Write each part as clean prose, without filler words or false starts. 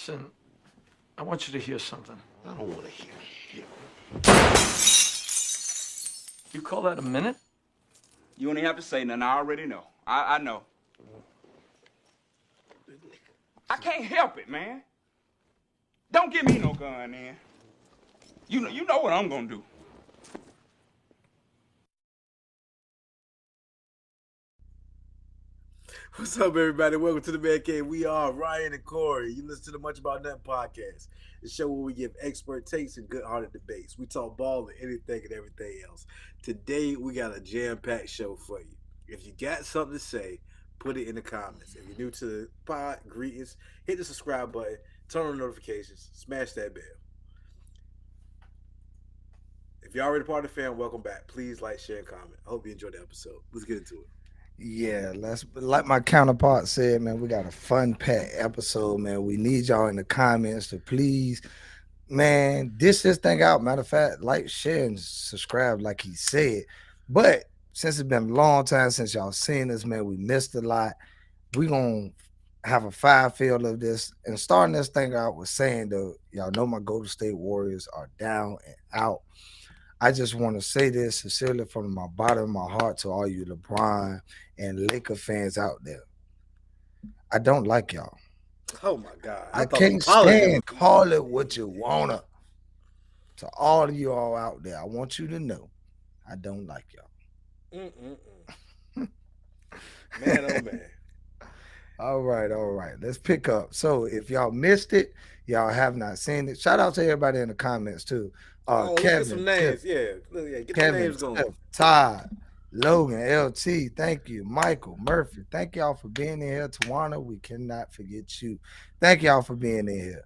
Listen, I want you to hear something. I don't want to hear shit. You call that a minute? You don't even have to say nothing. I already know. I know. I can't help it, man. Don't give me no gun, man. You know what I'm gonna do. What's up, everybody? Welcome to the Man Cave. We are Ryan and Corey. You listen to the Much About Nothing podcast, the show where we give expert takes and good-hearted debates. We talk ball and anything and everything else. Today, we got a jam-packed show for you. If you got something to say, put it in the comments. If you're new to the pod, greetings. Hit the subscribe button, turn on notifications, smash that bell. If you're already part of the fam, welcome back. Please like, share, and comment. I hope you enjoyed the episode. Let's get into it. Yeah, let's like my counterpart said, man, we got a fun packed episode, man. We need y'all in the comments to please, man, dish this thing out. Matter of fact, like, share, and subscribe, like he said. But since it's been a long time since y'all seen us, man, we missed a lot. We gonna have a five field of this and starting this thing out with saying though, y'all know my Golden State Warriors are down and out. I just want to say this sincerely from my bottom of my heart to all you LeBron and Laker fans out there. I don't like y'all. Oh, my God. I thought can't apology stand was- call it what you wanna. To all of you all out there, I want you to know I don't like y'all. Man, oh, man. All right. Let's pick up. So if y'all missed it, y'all have not seen it. Shout out to everybody in the comments too. Look Kevin, at some names. Tiff, Get the Kevin, names going. Tiff, Todd, Logan, LT, thank you. Michael, Murphy, thank y'all for being in here. Tawana, we cannot forget you. Thank y'all for being in here.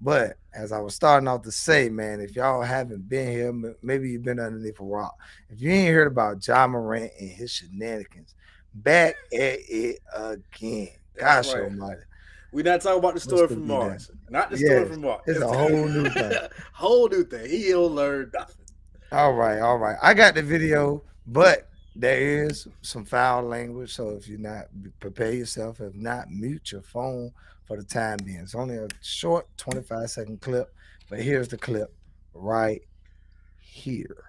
But as I was starting off to say, man, if y'all haven't been here, maybe you've been underneath a rock. If you ain't heard about Morant and his shenanigans, back at it again. Gosh right. almighty. We're not talking about the story from March. Not the story from March. It's a whole new thing. Whole new thing. He'll learn nothing. All right. I got the video, but there is some foul language. So if you're not, prepare yourself. If not, mute your phone for the time being. It's only a short 25-second clip, but here's the clip right here.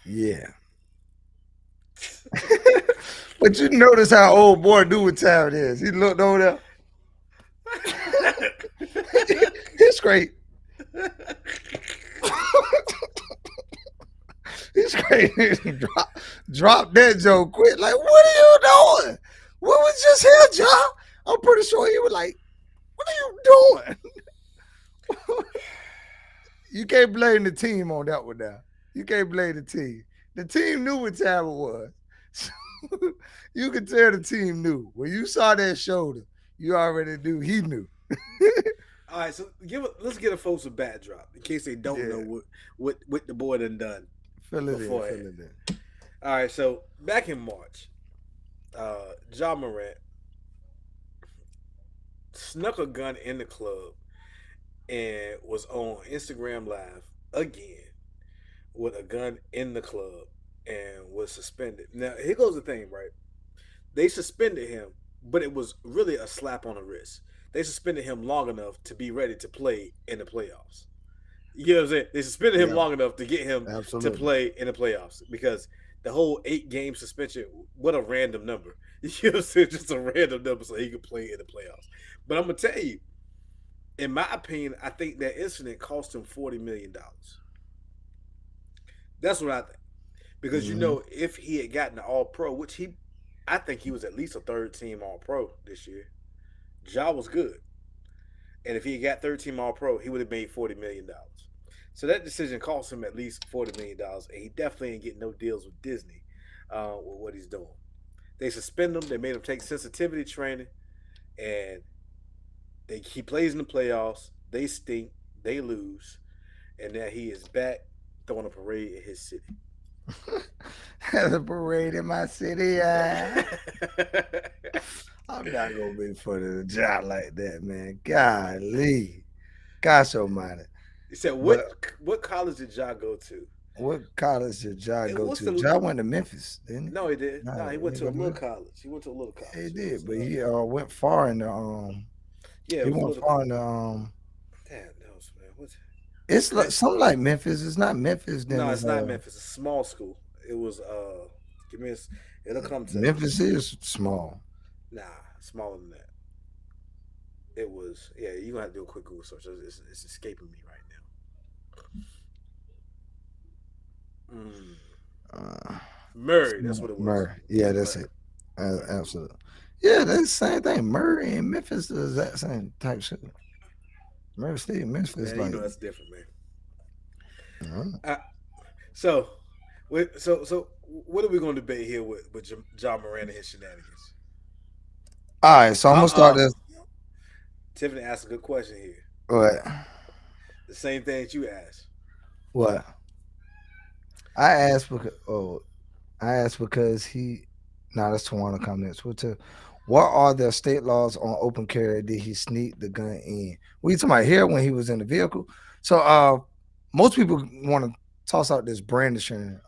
Yeah. But you notice how old boy knew what time it is. He looked over there. It's great. He's crazy. Drop that joke quick. Like, what are you doing? What was just here, Joe? I'm pretty sure he was like, what are you doing? You can't blame the team on that one now. You can't blame the team. The team knew what time it was. So you could tell the team knew. When you saw that shoulder, you already knew he knew. All right, so let's get a folks a backdrop in case they don't know what the boy done Fill it beforehand. in. All right, so back in March, Morant snuck a gun in the club and was on Instagram Live again with a gun in the club and was suspended. Now, here goes the thing, right? They suspended him, but it was really a slap on the wrist. They suspended him long enough to be ready to play in the playoffs. You know what I'm saying? They suspended him long enough to get him to play in the playoffs because the whole 8-game suspension, what a random number. You know what I'm saying? Just a random number so he could play in the playoffs. But I'm going to tell you, in my opinion, I think that incident cost him $40 million. That's what I think. Because, you know, if he had gotten an All-Pro, which I think he was at least a third-team All-Pro this year. Ja was good. And if he had got third-team All-Pro, he would have made $40 million. So that decision cost him at least $40 million. And he definitely ain't getting no deals with Disney with what he's doing. They suspend him. They made him take sensitivity training. And he plays in the playoffs. they stink, they lose, and now he is back throwing a parade in his city. Has a parade in my city. I'm not gonna be for the job like that, man. Golly, gosh almighty. He said, But what college did Ja go to? what college did Ja go What's to? the Ja went to Memphis, didn't he? No, he did. No, No, he he went didn't to a go to little Memphis. college. He went to a little Yeah, he college. did, but he went far in the Yeah, it he was a went little far college. in the Damn knows, man. What? it's like That, something like Memphis. It's not Memphis, then no, it's it's not Memphis. It's a small school. It was give me a, it'll come to me. Memphis is small. Nah, smaller than that. It was yeah. You gonna have to do a quick Google search. It's escaping me right now. Uh, Murray, that's what it was. Murray. Yeah, that's Murray. it. Murray. Absolutely. Yeah, that's the same thing. Murray and Memphis is that same type shit. Murray State, Memphis, Man, you like, know that's different, man. uh, Uh, so, so what are we gonna debate here with John Moran and his shenanigans? all right. So I'm Uh gonna start this. Tiffany asked a good question here. What? The same thing that you asked. What? I asked because I asked because he. Nah, that's Tawana comments. What are the state laws on open carry? Did he sneak the gun in? We talking about here when he was in the vehicle. So most people want to toss out this brandishing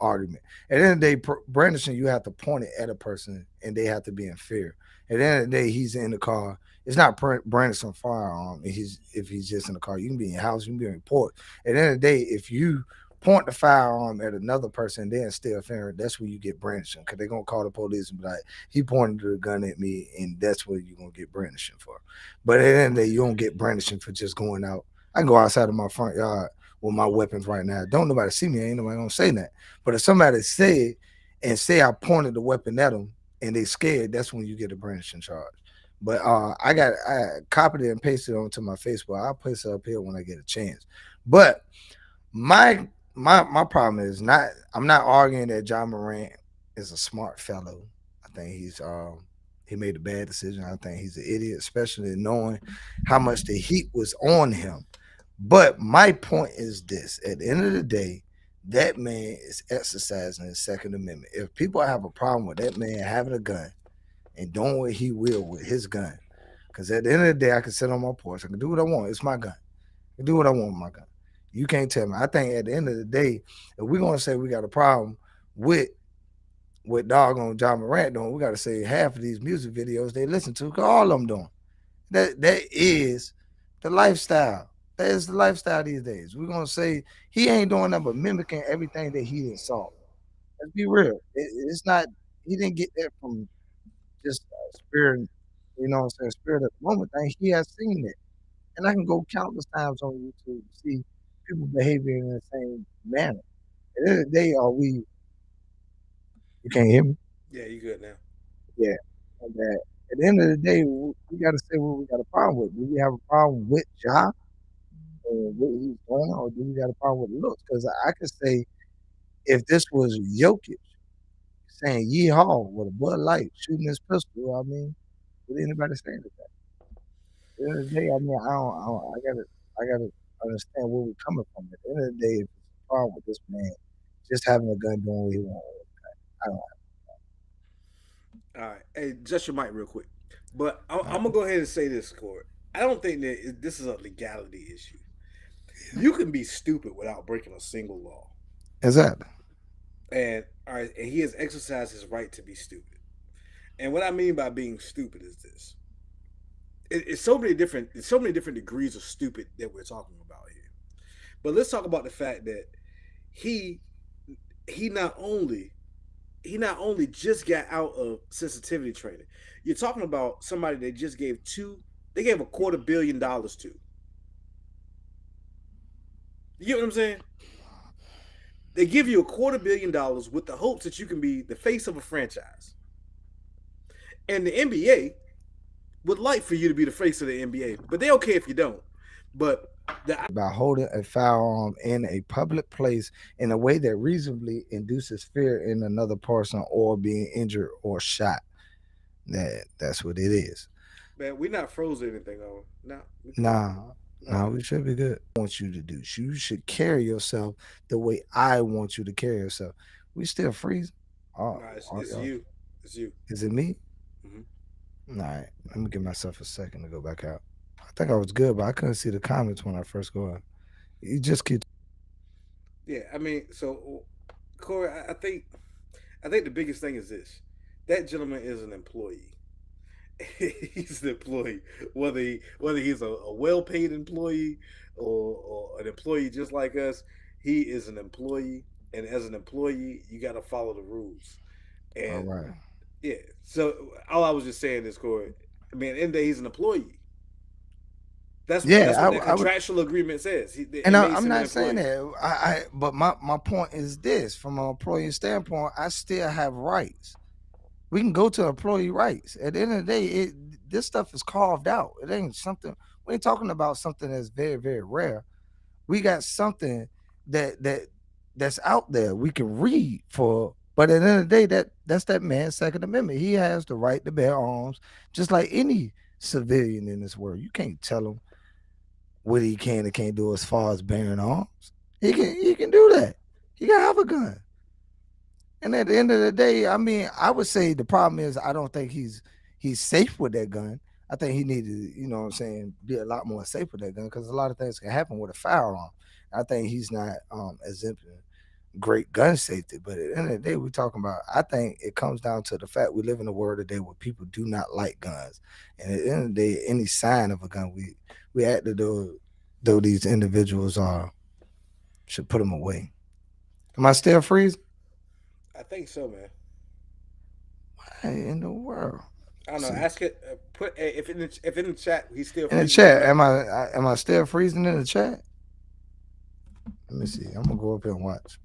argument. At the end of the day, brandishing, you have to point it at a person and they have to be in fear. At the end of the day, he's in the car. It's not brandishing firearm. If he's just in the car, you can be in your house, you can be in your porch. At the end of the day, if you point the firearm at another person, then still fair, that's where you get brandishing because they're gonna call the police and be like, he pointed the gun at me, and that's what you're gonna get brandishing for. But at the end of the day, you don't get brandishing for just going out. I can go outside of my front yard with my weapons right now. Don't nobody see me, ain't nobody gonna say that. But if somebody said and say I pointed the weapon at them and they scared, that's when you get a brandishing charge. But I copied it and pasted it onto my Facebook. I'll place it up here when I get a chance. But my my problem is not I'm not arguing that John Morant is a smart fellow. I think he made a bad decision. I think he's an idiot, especially knowing how much the heat was on him. But my point is this: at the end of the day, that man is exercising his Second Amendment. If people have a problem with that man having a gun and doing what he will with his gun, because at the end of the day, I can sit on my porch, I can do what I want. It's my gun. I can do what I want with my gun. You can't tell me. I think at the end of the day, if we're gonna say we got a problem with doggone John Morant doing, we got to say half of these music videos they listen to, cause all of them doing. That is the lifestyle. That is the lifestyle these days. We're gonna say he ain't doing nothing but mimicking everything that he didn't saw. Let's be real. It's not. He didn't get that from just spirit. You know what I'm saying? Spirit of the moment thing. He has seen it, and I can go countless times on YouTube to see people behaving in the same manner. At the end of the day, are we? You can't hear me. Yeah, you good now. Yeah. And that at the end of the day, we got to say what we got a problem with. Do we have a problem with Ja and what he's doing, or do we got a problem with looks? Because I could say if this was Jokic saying "Yeehaw" with a Bud Light shooting his pistol, I mean, would anybody say that? At the end of the day, I mean, I gotta understand where we're coming from. At the end of the day, if it's a problem with this man just having a gun doing what he wants, I don't All right, hey, just your mic real quick. But I'm have. gonna go ahead and say this, Court. I don't think that this is a legality issue. You can be stupid without breaking a single law. Exactly. And all right, and he has exercised his right to be stupid. And what I mean by being stupid is this: it's so many different degrees of stupid that we're talking about here. But let's talk about the fact that he he not only he not only just got out of sensitivity training. You're talking about somebody that just they gave $250 million to. You get what I'm saying? They give you $250 million with the hopes that you can be the face of a franchise. And the NBA would like for you to be the face of the NBA, but they okay if you don't. But the By holding a firearm in a public place in a way that reasonably induces fear in another person or being injured or shot. That's what it is. man, we're not frozen or anything though. No, we good. Nah. All No, right. we should be good. Want you to do. You should carry yourself the way I want you to carry yourself. We still freezing. No, it's Y'all. you. It's you. Is it me? Hmm. All right. Let me give myself a second to go back out. I think I was good, but I couldn't see the comments when I first go out. You just keep. Yeah, I mean, so Corey, I think the biggest thing is this: that gentleman is an employee. He's an employee, whether he's a well paid employee or an employee just like us. He is an employee, and as an employee, you got to follow the rules. All And right. yeah, so all I was just saying is, Corey. I mean, at the end of the day, he's an employee. Yeah, That's what that I would. contractual agreement says. It And makes I'm him an not saying employee. that. But my point is this: from an employee standpoint, I still have rights. We can go to employee rights. At the end of the day, this stuff is carved out. It ain't something. We ain't talking about something that's very very rare. We got something that that's out there we can read for. But at the end of the day, that's that man's Second Amendment. He has the right to bear arms, just like any civilian in this world. You can't tell him what he can and can't do as far as bearing arms. He can do that. He can have a gun. And at the end of the day, I mean, I would say the problem is I don't think he's safe with that gun. I think he needed, what I'm saying, be a lot more safe with that gun because a lot of things can happen with a firearm. I think he's not exempting great gun safety. But at the end of the day, we're talking about. I think it comes down to the fact we live in a world today where people do not like guns, and at the end of the day, any sign of a gun, we act as though these individuals are should put them away. Am I still freezing? I think so, man. Hey, in the world. I don't know. See. Ask it. Put if in the chat he's still In the freezing. Let me chat, know. am I still freezing in the chat? Let me see. I'm gonna go up here and watch.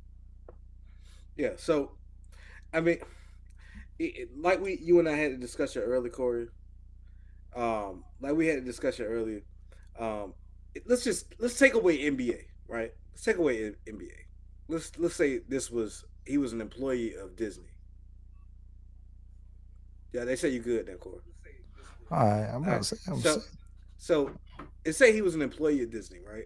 Yeah. So I mean, like you and I had a discussion earlier, Corey. Like we had a discussion earlier. Let's take away NBA, right? Let's take away NBA. Let's say he was an employee of Disney. Yeah, they say you good then, Corey. All right, I'm All about right. to say. I'm So saying. so it say he was an employee of Disney, right?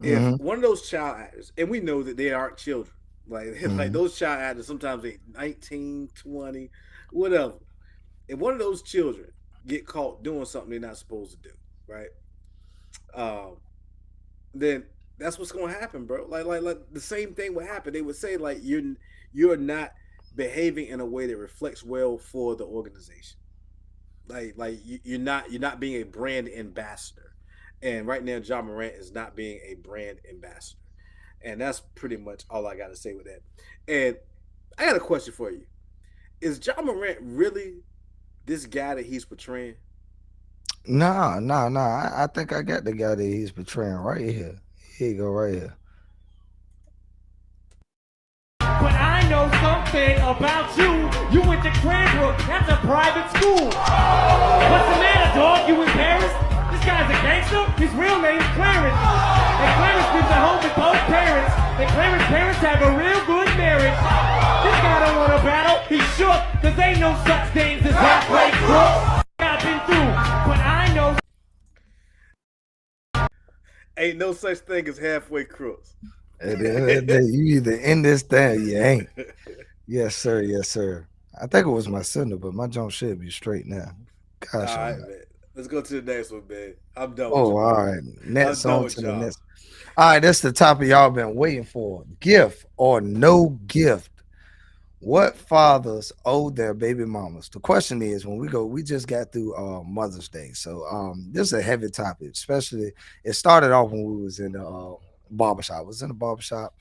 If Mm-hmm. one of those child actors, and we know that they aren't children, like like Mm-hmm. those child actors, sometimes they 19, 20, whatever. If one of those children get caught doing something they're not supposed to do, right? Um, then that's what's gonna happen, bro. Like the same thing would happen. They would say like you're not behaving in a way that reflects well for the organization. You're not being a brand ambassador. And right now, John Morant is not being a brand ambassador. And that's pretty much all I got to say with that. And I got a question for you: is John Morant really this guy that he's portraying? Nah, nah, nah. I think I got the guy that he's portraying right here. Here you go, right here. But I know something about you. You went to Cranbrook. That's a private school. What's the matter, dog? You in Paris? This guy's a gangster. His real name's Clarence. And Clarence lives at home with both parents. And Clarence's parents have a real good marriage. This guy don't want to battle. He's shook. Cause ain't no such things as halfway crooks. I've been through. But I know. Ain't no such thing as halfway crooks. At the end of the day, you either in this thing or you ain't. Yes, sir. Yes, sir. I think it was my sender, but my jump should be straight now. All Gosh, right, almighty. man. Let's go to the next one, man. I'm done with Oh, you, all bro. right. I'm Next done on with to the y'all. next. All right, that's the topic y'all been waiting for. Gift or no gift. What fathers owe their baby mamas? The question is when we just got through Mother's Day. So this is a heavy topic, especially it started off when we was in the barbershop. I was in the barbershop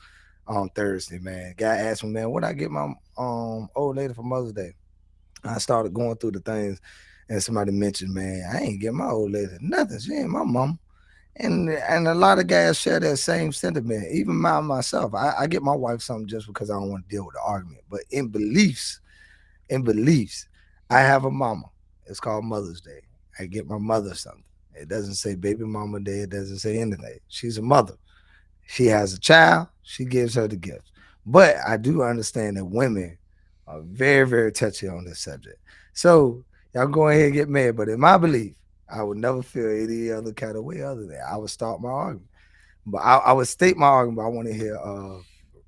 on Thursday, man. Guy asked me, man, what I get my old lady for Mother's Day? I started going through the things and somebody mentioned, man, I ain't get my old lady nothing. She ain't my mom. And a lot of guys share that same sentiment. Even myself, I get my wife something just because I don't want to deal with the argument. But in beliefs, I have a mama. It's called Mother's Day. I get my mother something. It doesn't say baby mama day. It doesn't say anything. She's a mother. She has a child. She gives her the gift. But I do understand that women are very, very touchy on this subject. So y'all go ahead and get mad. But in my belief, I would never feel any other kind of way other than I would start my argument. But I would state my argument. But I want to hear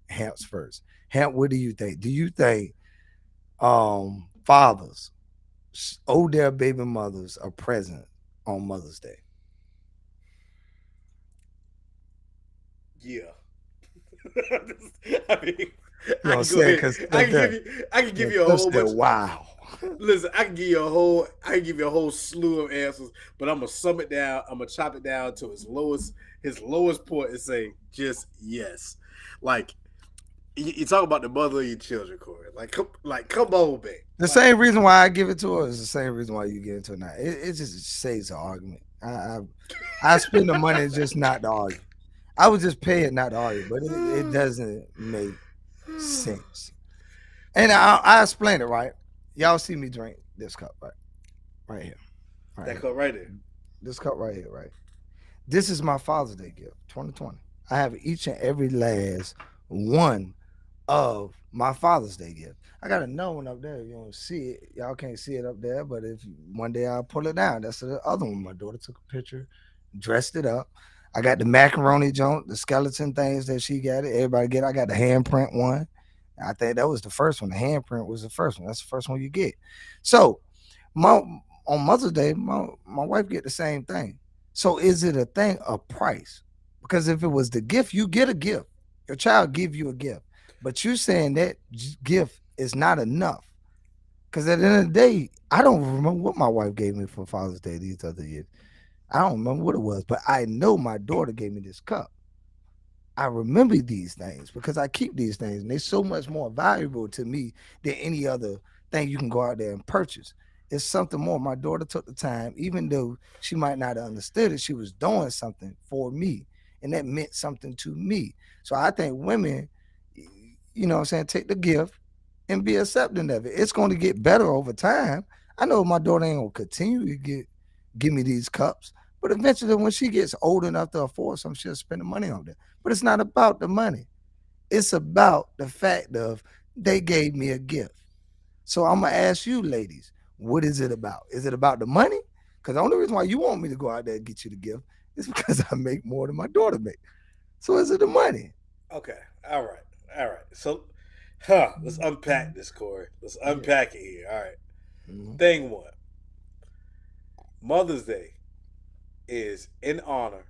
Hamp's first. Hamp, what do you think? Do you think fathers owe their baby mothers a present on Mother's Day? Yeah. I mean, You know what I I'm can go saying? ahead. Because I can give you a whole bunch. wow. Listen, I can give you a whole slew of answers, but I'm gonna sum it down. I'm gonna chop it down to his lowest point and say just yes. Like you talk about the mother of your children, Corey. Come on, man. The same reason why I give it to her is the same reason why you give it to her now. It just saves the argument. I spend the money just not to argue. I would just pay it not to argue, but it doesn't make sense. And I explain it right. Y'all see me drink this cup right here, right That here. cup right there. This cup right here, right. This is my Father's Day gift, 2020. I have each and every last one of my Father's Day gift. I got another one up there. You don't see it. Y'all can't see it up there, but if one day I'll pull it down. That's the other one. My daughter took a picture, dressed it up. I got the macaroni joint, the skeleton things that she got it. Everybody get. I got the handprint one. I think that was the first one. The handprint was the first one. That's the first one you get. So my on Mother's Day, my wife get the same thing. So is it a thing of price? Because if it was the gift, you get a gift. Your child give you a gift. But you saying that gift is not enough. Because at the end of the day, I don't remember what my wife gave me for Father's Day these other years. I don't remember what it was, but I know my daughter gave me this cup. I remember these things because I keep these things, and they're so much more valuable to me than any other thing you can go out there and purchase. It's something more. My daughter took the time, even though she might not have understood it, she was doing something for me, and that meant something to me. So I think women, you know what I'm saying, take the gift and be accepting of it. It's going to get better over time. I know my daughter ain't going to continue to give me these cups, but eventually when she gets old enough to afford some, she'll spend the money on them. But it's not about the money. It's about the fact of they gave me a gift. So I'm gonna ask you, ladies, what is it about? Is it about the money? Because the only reason why you want me to go out there and get you the gift is because I make more than my daughter make. So is it the money? Okay. All right. All right. So, let's unpack this, Corey. Let's unpack it here. All right. Mhm. Thing one. Mother's Day is in honor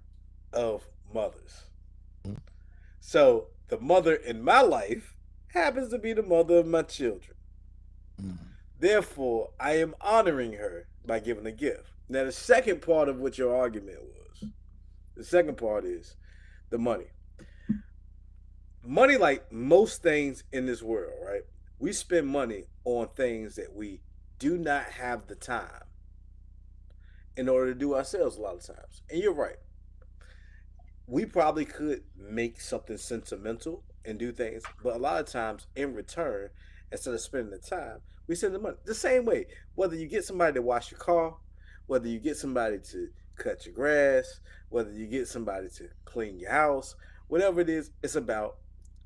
of mothers. Mhm. So the mother in my life happens to be the mother of my children. Mhm. Therefore, I am honoring her by giving a gift. Now, the second part of what your argument was, the second part is the money. Money, like most things in this world, right? We spend money on things that we do not have the time in order to do ourselves a lot of times. And you're right. We probably could make something sentimental and do things, but a lot of times in return, instead of spending the time, we send the money. The same way, whether you get somebody to wash your car, whether you get somebody to cut your grass, whether you get somebody to clean your house, whatever it is, it's about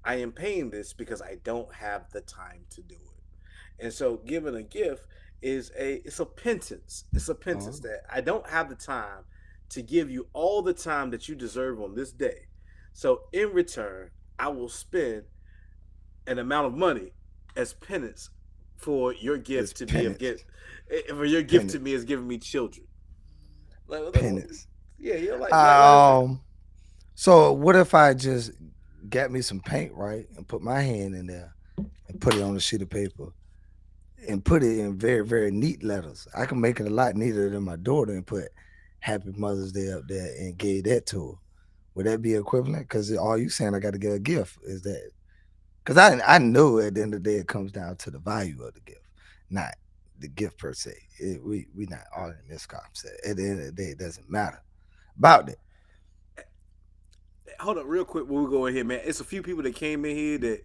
I am paying this because I don't have the time to do it. And so giving a gift is a penance. It's a penance Oh, that I don't have the time to give you all the time that you deserve on this day. So in return, I will spend an amount of money as penance for your it's gift to be of penance. gift for your gift to Penance. me as giving me children. Penance. Yeah, you're like what is that? Um, so what if I just got me some paint, right, and put my hand in there and put it on a sheet of paper and put it in very, very neat letters? I can make it a lot neater than my daughter and put Happy Mother's Day up there and gave that to her. Would that be equivalent? Because all you saying I got to get a gift is that because I know at the end of the day it comes down to the value of the gift, not the gift per se. We not arguing this concept. At the end of the day, it doesn't matter about it. Hold up, real quick before we go in here, man. It's a few people that came in here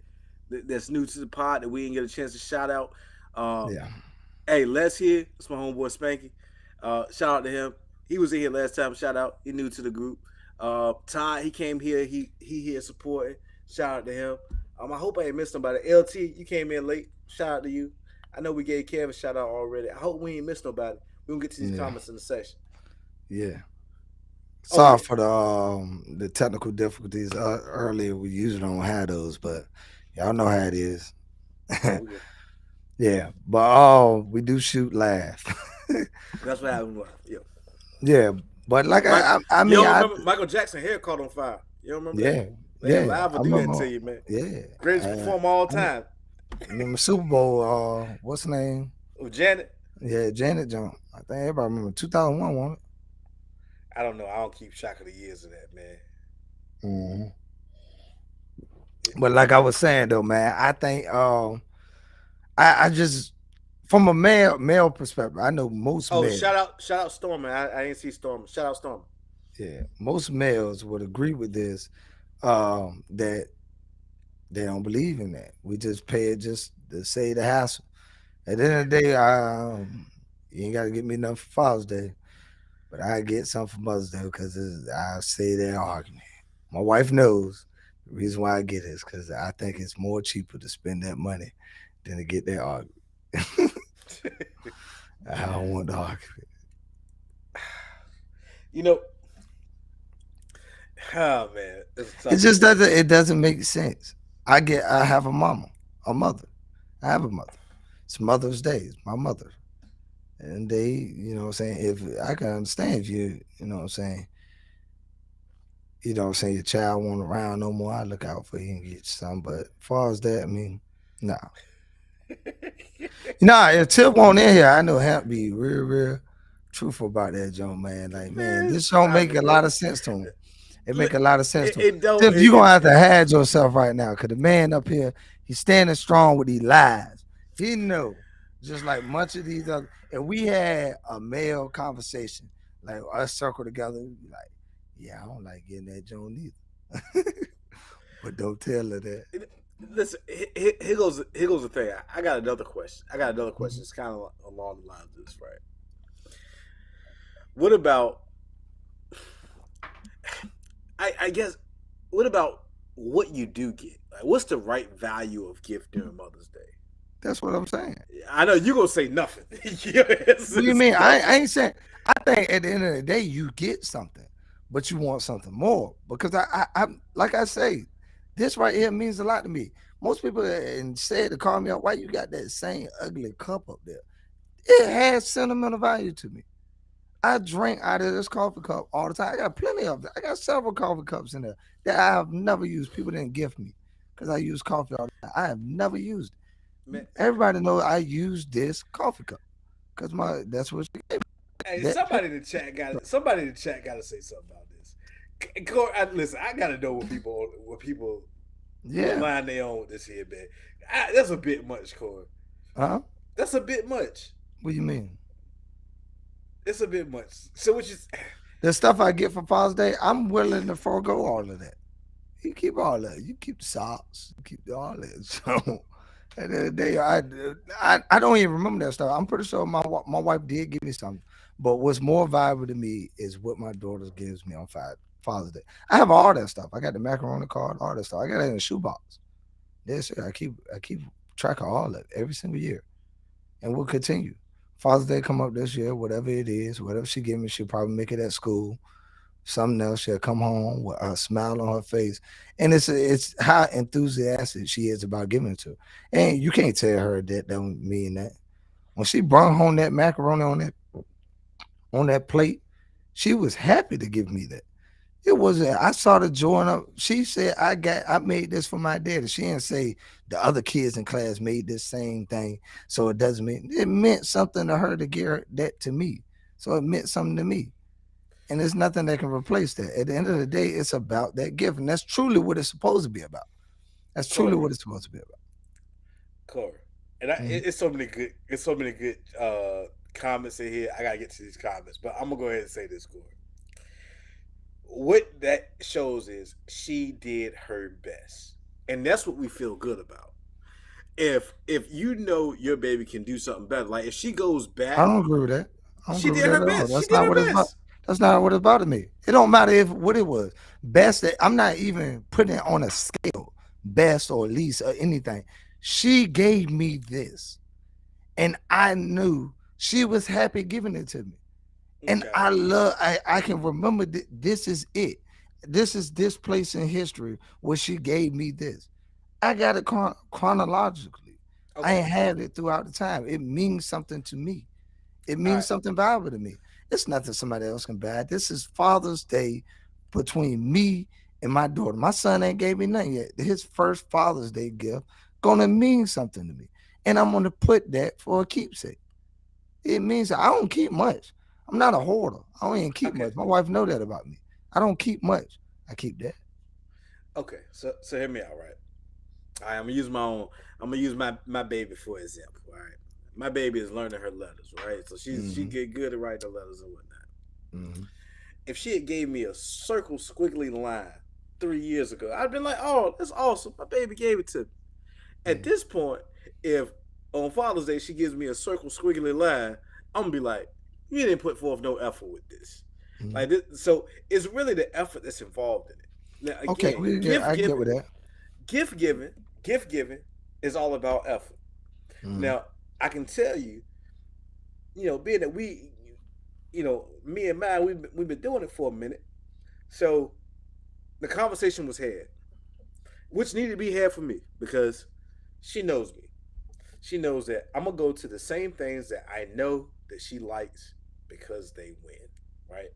that's new to the pod that we didn't get a chance to shout out. Uh, Yeah. Hey, Les here. That's my homeboy Spanky. Shout out to him. He was in here last time. Shout out. He new to the group. Todd, he came here. He here supporting. Shout out to him. I hope I ain't missed nobody. LT, you came in late. Shout out to you. I know we gave Kev a shout out already. I hope we ain't missed nobody. We gonna get to these Yeah. comments in the section. Yeah. Oh Sorry yeah. for the technical difficulties earlier. We usually don't have those, but y'all know how it is. Oh, we good. Yeah, but we do shoot laugh. That's what happened live. Yeah. Yeah, but like Mike, I you mean don't I remember Michael Jackson hair caught on fire? You don't remember that? yeah Man, yeah live I will do that remember to you, man. yeah Greatest performer all I rem- time. remember Super Bowl. What's the name? Oh, Janet. Yeah, Janet Jones. I think everybody remember 2001, wasn't I don't know. I don't keep track of the years of that, man. it? But like I was saying though, man, I think I just from a male perspective, I know most Oh, males. shout out Storm. I ain't see Storm. Shout out Storm. Yeah, most males would agree with this. That they don't believe in that. We just pay it just to say the hassle. At the end of the day, you ain't got to get me nothing for Father's Day, but I get something for Mother's Day because I say that argument. My wife knows the reason why I get it is because I think it's more cheaper to spend that money than to get that argument. I don't want the argument. You know, oh man, it's a It tough just one. doesn't make sense. I have a mother. I have a mother. It's Mother's Day. It's my mother. And they, what I'm saying, if I can understand if you know what I'm saying, your child won't around no more, I look out for you and get you something. But as far as that, I mean, nah. Nah, if Tip won't in here, I know Hamp be real truthful about that joint, man. Like, man, Man, this don't stop make it, a man. lot of sense to him. It make a lot of sense to him. It don't. Tip, you gonna have to hide yourself right now, cause the man up here, he's standing strong with these lies. He know, just like much of these other. And we had a male conversation, like us circle together, we be like, yeah, I don't like getting that joint either. But don't tell her that. Listen, here goes the thing. I got another question. It's kind of along the lines of this, right? What about? I guess. What about what you do get? Like, what's the right value of gift during Mother's Day? That's what I'm saying. I know you're gonna say nothing. What do you mean? I ain't saying. I think at the end of the day, you get something, but you want something more because I like I say, this right here means a lot to me. Most people and said to call me up, why you got that same ugly cup up there? It has sentimental value to me. I drink out of this coffee cup all the time. I got plenty of them. I got several coffee cups in there that I have never used. People didn't gift me because I use coffee all the time. I have never used it. Man, Everybody knows I use this coffee cup because that's what she gave me. hey, That, somebody in the chat got to say something about this. Corey, listen, I gotta know what people what yeah. line they on with this here, man. That's a bit much, Corey. Huh? That's a bit much. What do you mean? It's a bit much. So what you? The stuff I get for Father's Day, I'm willing to forego all of that. You keep all that. You keep the socks. You keep all that. So at the end of the day, I don't even remember that stuff. I'm pretty sure my wife did give me something. But what's more valuable to me is what my daughter gives me on Father's Day. I have all that stuff. I got the macaroni card, all that stuff. I got it in a shoebox. Yes, sir. I keep track of all that every single year, and we'll continue. Father's Day come up this year, whatever it is, whatever she give me, she'll probably make it at school. Something else, she'll come home with a smile on her face, and it's how enthusiastic she is about giving it to her. And you can't tell her that don't mean that. When she brought home that macaroni on that plate, she was happy to give me that. It wasn't. I saw the joy up. She said, I made this for my daddy." She didn't say the other kids in class made this same thing, so it doesn't mean it meant something to her to give that to me. So it meant something to me, and there's nothing that can replace that. At the end of the day, it's about that gift, and that's truly what it's supposed to be about. That's truly Corey, what it's supposed to be about. Corey, and Mhm. it's so many good comments in here. I gotta get to these comments, but I'm gonna go ahead and say this, Corey. What that shows is she did her best, and that's what we feel good about. If you know your baby can do something better, like if she goes I back, don't agree with that. I don't she agree with did that her at all. best. She That's did not her what it's about. best. That's not what it's about to me. It don't matter if what it was. Best that I'm not even putting it on a scale, best or least or anything. She gave me this, and I knew she was happy giving it to me. And Okay. I can remember this is it. This is this place in history where she gave me this. I got it chronologically. I Okay. ain't had it throughout the time. It means something to me. It All means right. something valuable to me. It's nothing somebody else can buy. This is Father's Day between me and my daughter. My son ain't gave me nothing yet. His first Father's Day gift gonna mean something to me. And I'm gonna put that for a keepsake. It means I don't keep much. I'm not a hoarder. I don't even keep Okay. much. My wife know that about me. I don't keep much. I keep that. Okay. So hear me out, right? All right. I'm gonna use my own. I'm gonna use my baby for example. All right. My baby is learning her letters, right? So she Mm-hmm. get good at writing the letters and whatnot. Mm-hmm. If she had gave me a circle squiggly line 3 years ago, I'd been like, oh, that's awesome. My baby gave it to me. At Mm-hmm. this point, if on Father's Day she gives me a circle squiggly line, I'm gonna be like, you didn't put forth no effort with this. Mm-hmm. Like this, so it's really the effort that's involved in it. Now Okay, again, gift I get giving, with that. gift giving, gift giving is all about effort. Mm-hmm. Now I can tell you, being that me and mine, we've been doing it for a minute. So the conversation was had, which needed to be had for me because she knows me. She knows that I'm gonna go to the same things that I know that she likes because they win, right?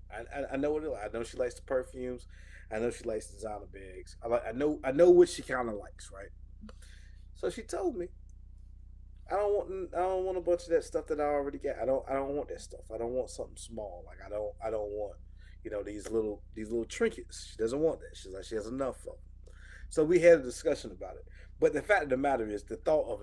I know what I know. She likes the perfumes. I know she likes designer bags. I know what she kind of likes, right? So she told me I don't want a bunch of that stuff that I already got. I don't want that stuff. I don't want something small. Like I don't want these little trinkets. She doesn't want that. She's like she has enough of them. So we had a discussion about it. But the fact of the matter is, the thought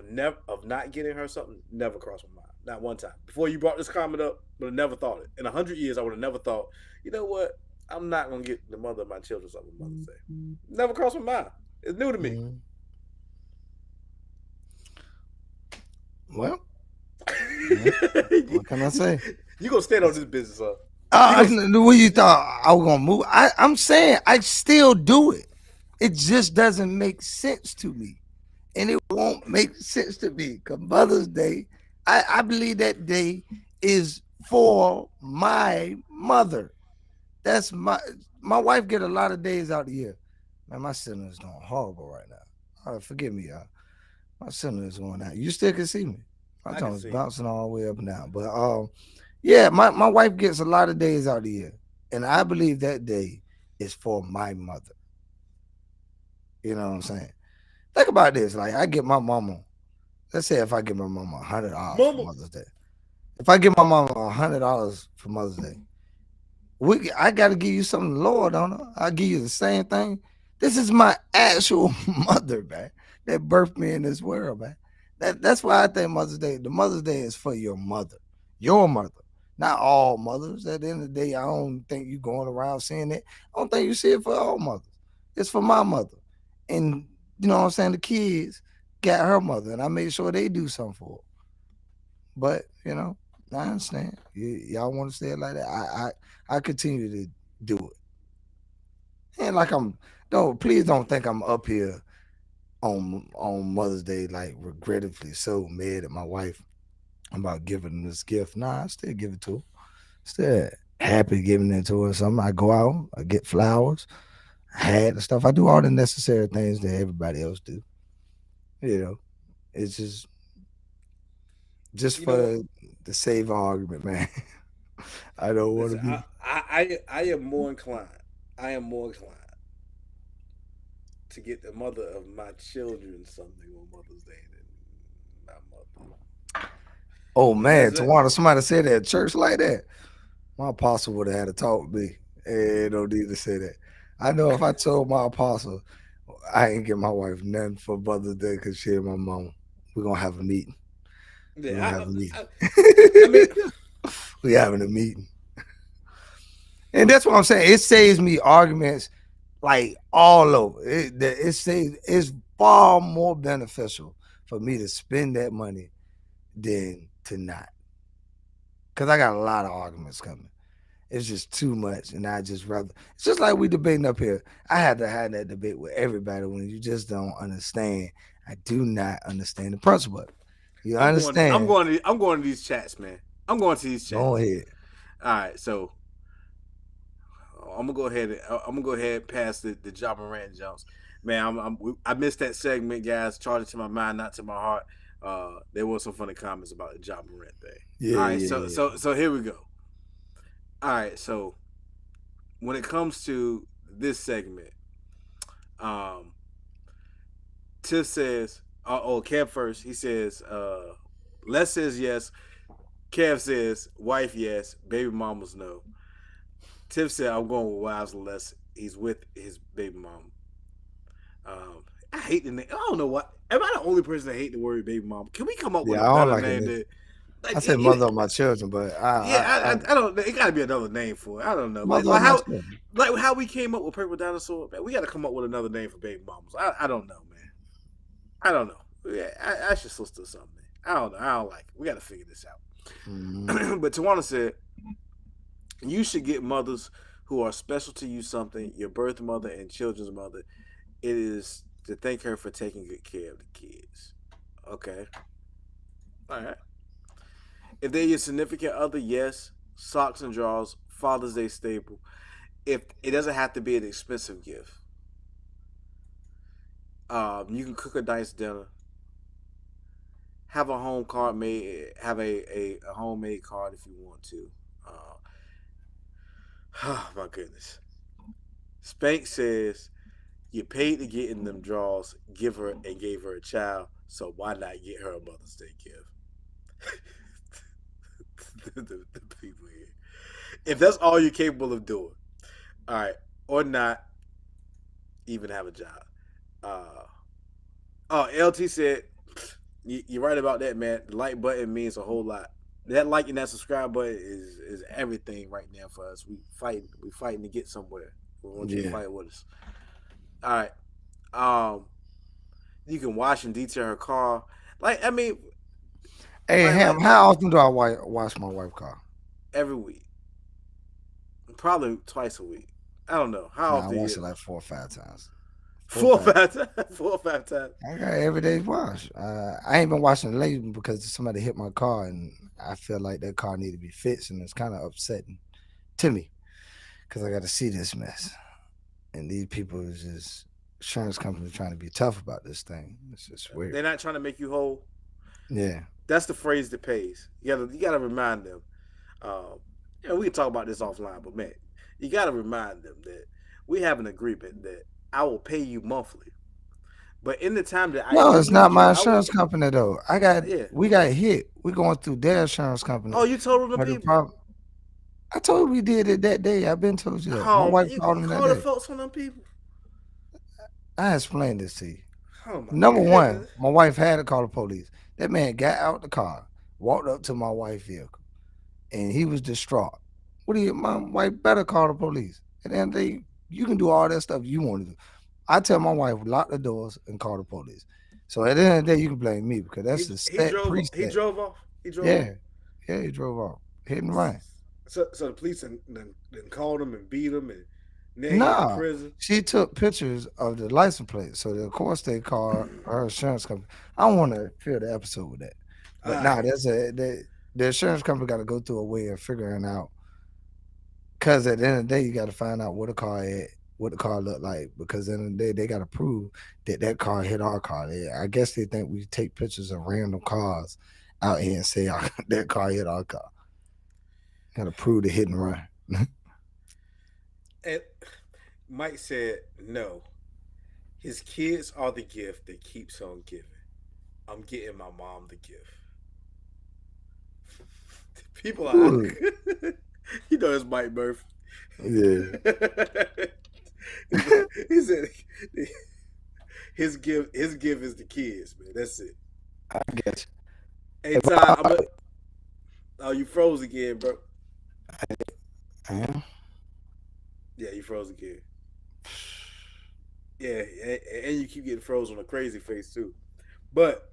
of not getting her something never crossed my mind. Not one time. Before you brought this comment up, but I never thought it. In 100 years, I would have never thought. You know what? I'm not gonna get the mother of my children something on Mother's Day. Never crossed my mind. It's new to me. Mm-hmm. Well, what can I say? You gonna stand on this business, huh? You Uh, gonna what you thought I was gonna move? I'm saying I still do it. It just doesn't make sense to me, and it won't make sense to me. Cause Mother's Day, I believe that day is for my mother. That's my wife get a lot of days out of the year. Man, my center is doing horrible right now. Forgive me, y'all. My center is going out. You still can see me. My I can tongue is see you. bouncing all the way up now. But yeah, my wife gets a lot of days out of the year. And I believe that day is for my mother. You know what I'm saying? Think about this. Like I get my mama, let's say if I give my mama $100 for Mama. Mother's Day. If I give my mama $100 for Mother's Day, I gotta give you something lower, don't I? I'll give you the same thing. This is my actual mother, man, that birthed me in this world, man. That's why I think Mother's Day, the Mother's Day is for your mother. Not all mothers. At the end of the day, I don't think you going around saying that. I don't think you see it for all mothers. It's for my mother. And you know what I'm saying? The kids got her mother, and I made sure they do something for her. But I understand. Y'all want to say it like that. I continue to do it. And like please don't think I'm up here on Mother's Day like regrettably so mad at my wife about giving this gift. Nah, I still give it to her. Still happy giving it to her. Something I go out, I get flowers, hat and stuff. I do all the necessary things that everybody else do. You know, it's just You know what? for the save argument, man. I don't want to Listen, be. I am more inclined. I am more inclined to get the mother of my children something on Mother's Day than my mother. Oh Because man, Tawana, somebody said that at church like that. My apostle would have had to talk with me. Hey, no need to say that. I know if I told my apostle I ain't get my wife nothing for Mother's Day because she and my mom, we're gonna have a meeting. We're gonna yeah, have a meeting. I mean, We having a meeting. And that's what I'm saying. It saves me arguments like all over. It's far more beneficial for me to spend that money than to not. Cause I got a lot of arguments coming. It's just too much, and I just rather. It's just like we debating up here. I had to have that debate with everybody when you just don't understand. I do not understand the principle. You I'm going. I'm understand? going to. I'm going to these chats, man. I'm going to these Go chats. ahead. All right, so I'm gonna go ahead past the John Morant jumps. Man, I missed that segment, guys. Charge it to my mind, not to my heart. There was some funny comments about the John Morant thing. Yeah, All right, yeah, so here we go. All right, so when it comes to this segment, um, Tiff says, Kev first. He says, Les says yes. Kev says, wife yes, baby mamas no. Tiff said, I'm going with wives unless he's with his baby mama. I hate the name. I don't know what. Am I the only person that hate the word baby mama? Can we come up with yeah. a I don't better like name? it. Like, I say mother of my children, but I don't. It got to be another name for it. I don't know. mother of my children. Like how we came up with purple dinosaur. Man, we got to come up with another name for baby mamas. I don't know, man. I don't know. Yeah, I should listen to something. I don't know. I don't like it. We got to figure this out. Mm-hmm. But Tawana said, you should get mothers who are special to you something, your birth mother and children's mother. It is to thank her for taking good care of the kids. Okay. All right. If they're your significant other, yes. Socks and drawers, Father's Day staple. If it doesn't have to be an expensive gift. You can cook a nice dinner. Have a home card made. Have a homemade card if you want to. Oh my goodness. Spank says you paid to get in them draws, give her and gave her a child, so why not get her a Mother's Day gift? the people here. If that's all you're capable of doing, all right, or not even have a job. LT said, you're right about that, man. The like button means a whole lot. That like and that subscribe button is everything right now for us. We fighting to get somewhere. We want you to fight with us. All right. You can wash and detail her car. Like, I mean, Hey, Ham, how often do I wash my wife's car? every week. Probably twice a week. I don't know. How I often? wash it like 4 or 5 times. 4 or 5 times. 4 or 5 times. I got everyday wash. I ain't been washing it lately because somebody hit my car and I feel like that car need to be fixed, and it's kind of upsetting to me because I got to see this mess. And these people is just insurance companies trying to be tough about this thing. It's just weird. They're not trying to make you whole. Yeah. That's the phrase that pays. You gotta remind them. We can talk about this offline, but man, you gotta remind them that we have an agreement that I will pay you monthly. But in the time that it's not my insurance company though. We got hit. We going through their insurance company. Oh, you told them the people. I told we did it that day. I've been told you that. My wife called them that day. Call the folks on them people. I explained this to you. Oh Number one, my wife had to call the police. That man got out the car, walked up to my wife's vehicle, and he was distraught. My wife better call the police. At the end of the day, you can do all that stuff you want to do. I tell my wife, lock the doors and call the police. So at the end of the day, you can blame me because that's the set preset. He drove off? He drove off. Hit and run. So the police then called him and beat him and now he's in prison? She took pictures of the license plate. So of course they called her insurance company. I don't want to fill the episode with that. But the insurance company got to go through a way of figuring out. Because at the end of the day, you got to find out what the car is, what the car looked like. Because at the end of the day, they got to prove that car hit our car. I guess they think we take pictures of random cars out here and say that car hit our car. Got to prove the hit and run. And Mike said, no. His kids are the gift that keeps on giving. I'm getting my mom the gift. People are... You know it's Mike Murphy. Yeah. He said his gift is the kids, man. That's it. I guess. Hey, Todd, oh, you froze again, bro. I am? Yeah, you froze again. Yeah, and you keep getting froze on a crazy face, too. But,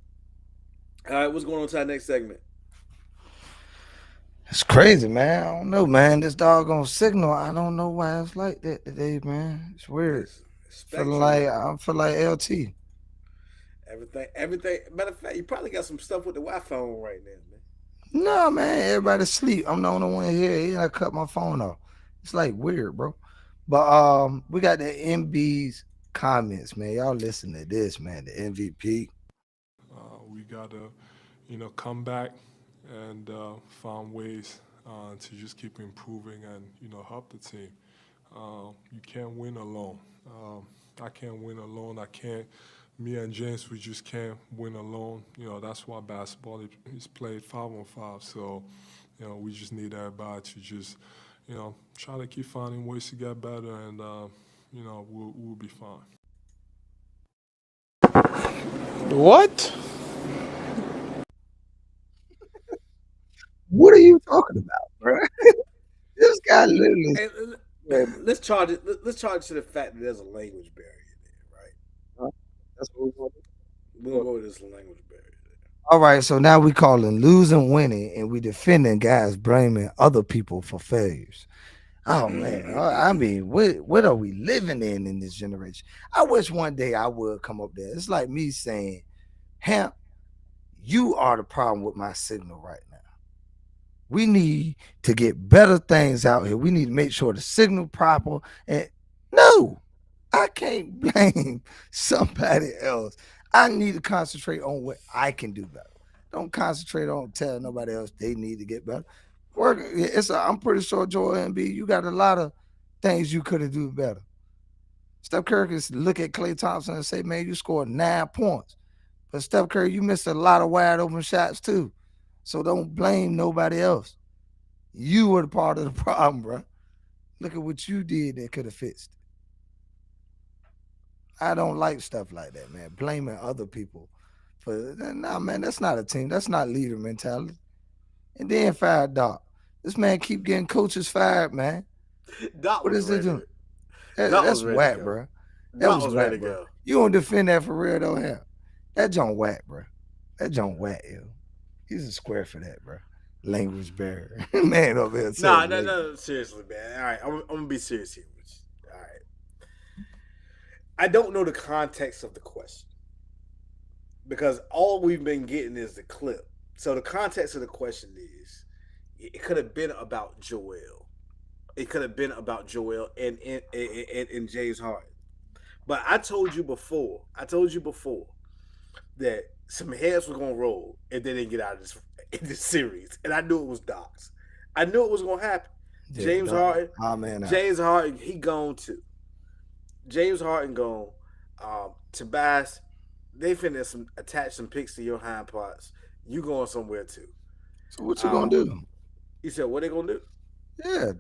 all right, what's going on to our next segment? It's crazy, man. I don't know, man. This doggone signal, I don't know why it's like that today, man. It's weird. I feel like LT. Everything. Matter of fact, you probably got some stuff with the Wi-Fi on right now, man. No, man, everybody sleep. I'm the only one here. And I cut my phone off. It's like weird, bro. But we got the MB's comments, man. Y'all listen to this, man. The MVP. We gotta, come back and find ways to just keep improving and help the team. You can't win alone. I can't win alone. I can't. Me and James, we just can't win alone. That's why basketball is played 5-on-5. So, we just need everybody to just, try to keep finding ways to get better, and we'll be fine. What? What are you talking about, bro? This guy literally And said, let's charge it. Let's charge it to the fact that there's a language barrier there, right? huh? That's what we want. We'll go with this language barrier. All right, so now we calling losing, winning, and we defending guys blaming other people for failures. Oh man, I mean, what are we living in this generation? I wish one day I would come up there. It's like me saying, "Hamp, you are the problem with my signal right now. We need to get better things out here. We need to make sure the signal proper." And no, I can't blame somebody else. I need to concentrate on what I can do better. Don't concentrate on telling nobody else they need to get better. Work. I'm pretty sure Joel Embiid, you got a lot of things you could have do better. Steph Curry can look at Klay Thompson and say, "Man, you scored 9 points." But Steph Curry, you missed a lot of wide open shots too. So don't blame nobody else. You were the part of the problem, bro. Look at what you did that could have fixed it. I don't like stuff like that, man. Blaming other people for nah, man. That's not a team. That's not leader mentality. And then fire Doc. This man keep getting coaches fired, man. Doc What was is it ready. doing? Doc That's was ready whack, to go. bro. That Doc was was whack, ready to bro. go. You don't defend that for real though, hell. That John whack, bro. That John whack, yo. He's a square for that, bro. Language barrier. Man over here Nah, saying no, language. no, seriously, man. All right, I'm gonna be serious here with you. All right, I don't know the context of the question because all we've been getting is the clip. So the context of the question is, it could have been about Joel. It could have been about Joel and James Harden. But I told you before. That some heads were gonna roll if they didn't get out of this in this series, and I knew it was Doc's. I knew it was gonna happen. Yeah, James Doc. Harden, Oh man. James Harden, he gone too. James Harden gone. Tobias, they finna attach some picks to your hind parts. You going somewhere too. So what you gonna do? You said what they gonna do? Yeah.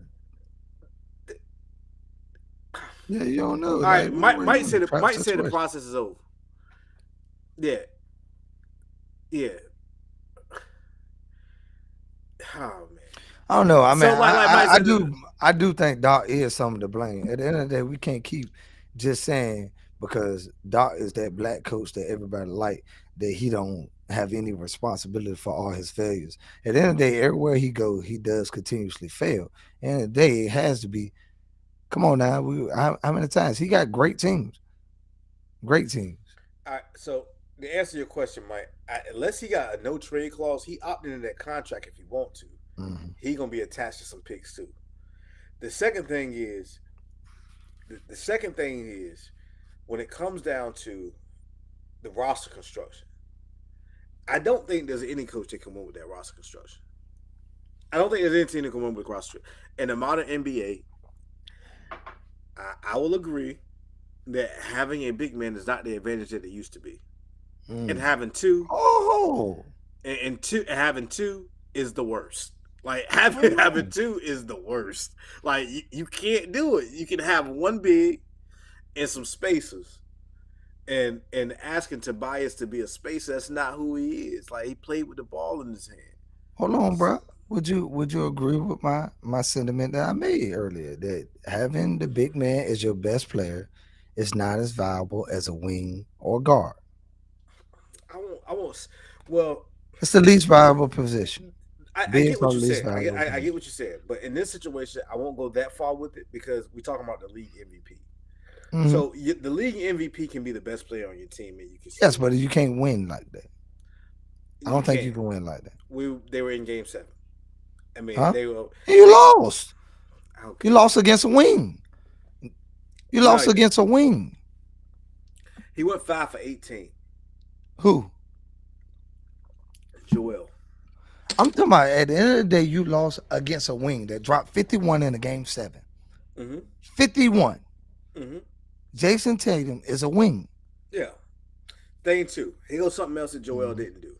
Yeah, you don't know. All right, Like, Mike said trap Mike said the situation. process is over. Yeah, yeah. Oh man. I don't know. I mean, So like Mike I said, do think Doc is some of the blame. At the end of the day, we can't keep just saying because Doc is that black coach that everybody like that he don't have any responsibility for all his failures. At the end of the day, everywhere he goes, he does continuously fail. And at the day, it has to be. Come on now, how many times he got great teams, great teams. all right, so to answer your question, Mike, unless he got a no trade clause, he opted into that contract if he want to. Mm-hmm. He gonna be attached to some picks too. The second thing is, when it comes down to the roster construction, I don't think there's any coach that can win with that roster construction. I don't think there's any team that can win with roster. In the modern NBA, I will agree that having a big man is not the advantage that it used to be, and having two, Oh, having two is the worst. Like having two is the worst. Like you can't do it. You can have one big and some spacers, and asking Tobias to be a spacer, that's not who he is. Like he played with the ball in his hand. hold on, bro. Would you agree with my sentiment that I made earlier that having the big man as your best player is not as valuable as a wing or guard? I won't. Well, It's the least valuable position. I Bigs get what are you the least said. I valuable get position. what you said. But in this situation, I won't go that far with it because we're talking about the league MVP. Mhm. So the league MVP can be the best player on your team, and you can. Yes, but you can't win like that. I You don't think you can't. can win like that. They were in game 7. I mean, Huh? they were And you they lost. You okay. lost against a wing. You No, lost against a wing. he went 5 for 18. Who? Joel. I'm talking about at the end of the day, you lost against a wing that dropped 51 in the game 7. Mm-hmm. 51. Mm-hmm. Jason Tatum is a wing. Yeah. Thing two. Here goes something else that Joel Mm-hmm. didn't do.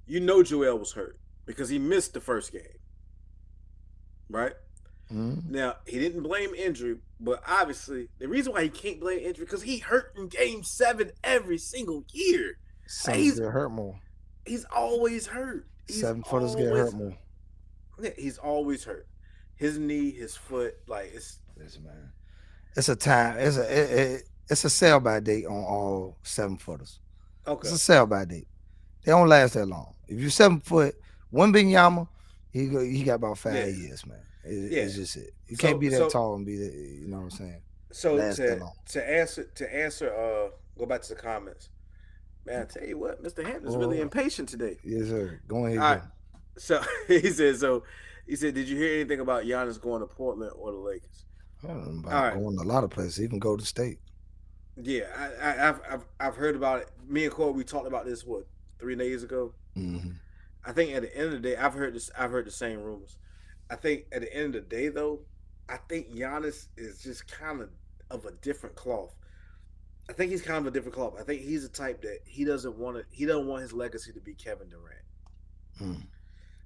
You know Joel was hurt because he missed the first game, right? Mm-hmm. Now he didn't blame injury, but obviously the reason why he can't blame injury because he hurt in game 7 every single year. Like, Suns get hurt more. he's always hurt. He's 7-footers get hurt always more. yeah, he's always hurt. His knee, his foot, like Listen, man. It's a time. It's a sell by date on all 7-footers. okay. It's a sell by date. They don't last that long. If you're 7 foot, one Yama, he got about Yeah, 5 years, man. yeah. It's just it. You can't So be that so tall and be that. You know what I'm saying? so Last that long. to answer go back to the comments. Man, I tell you what, Mr. Hampton's really Oh, impatient today. yes, sir. Go ahead, All right. go. So he said, did you hear anything about Giannis going to Portland or the Lakers? I don't know All about right. going to a lot of places, even go to state. Yeah, I've heard about it. Me and Corey, we talked about this 3 days ago. Mm-hmm. I think at the end of the day, I've heard this. I've heard the same rumors. I think at the end of the day, though, I think Giannis is just kind of a different cloth. I think he's kind of a different cloth. I think he's the type that he doesn't want to. He doesn't want his legacy to be Kevin Durant. Mm.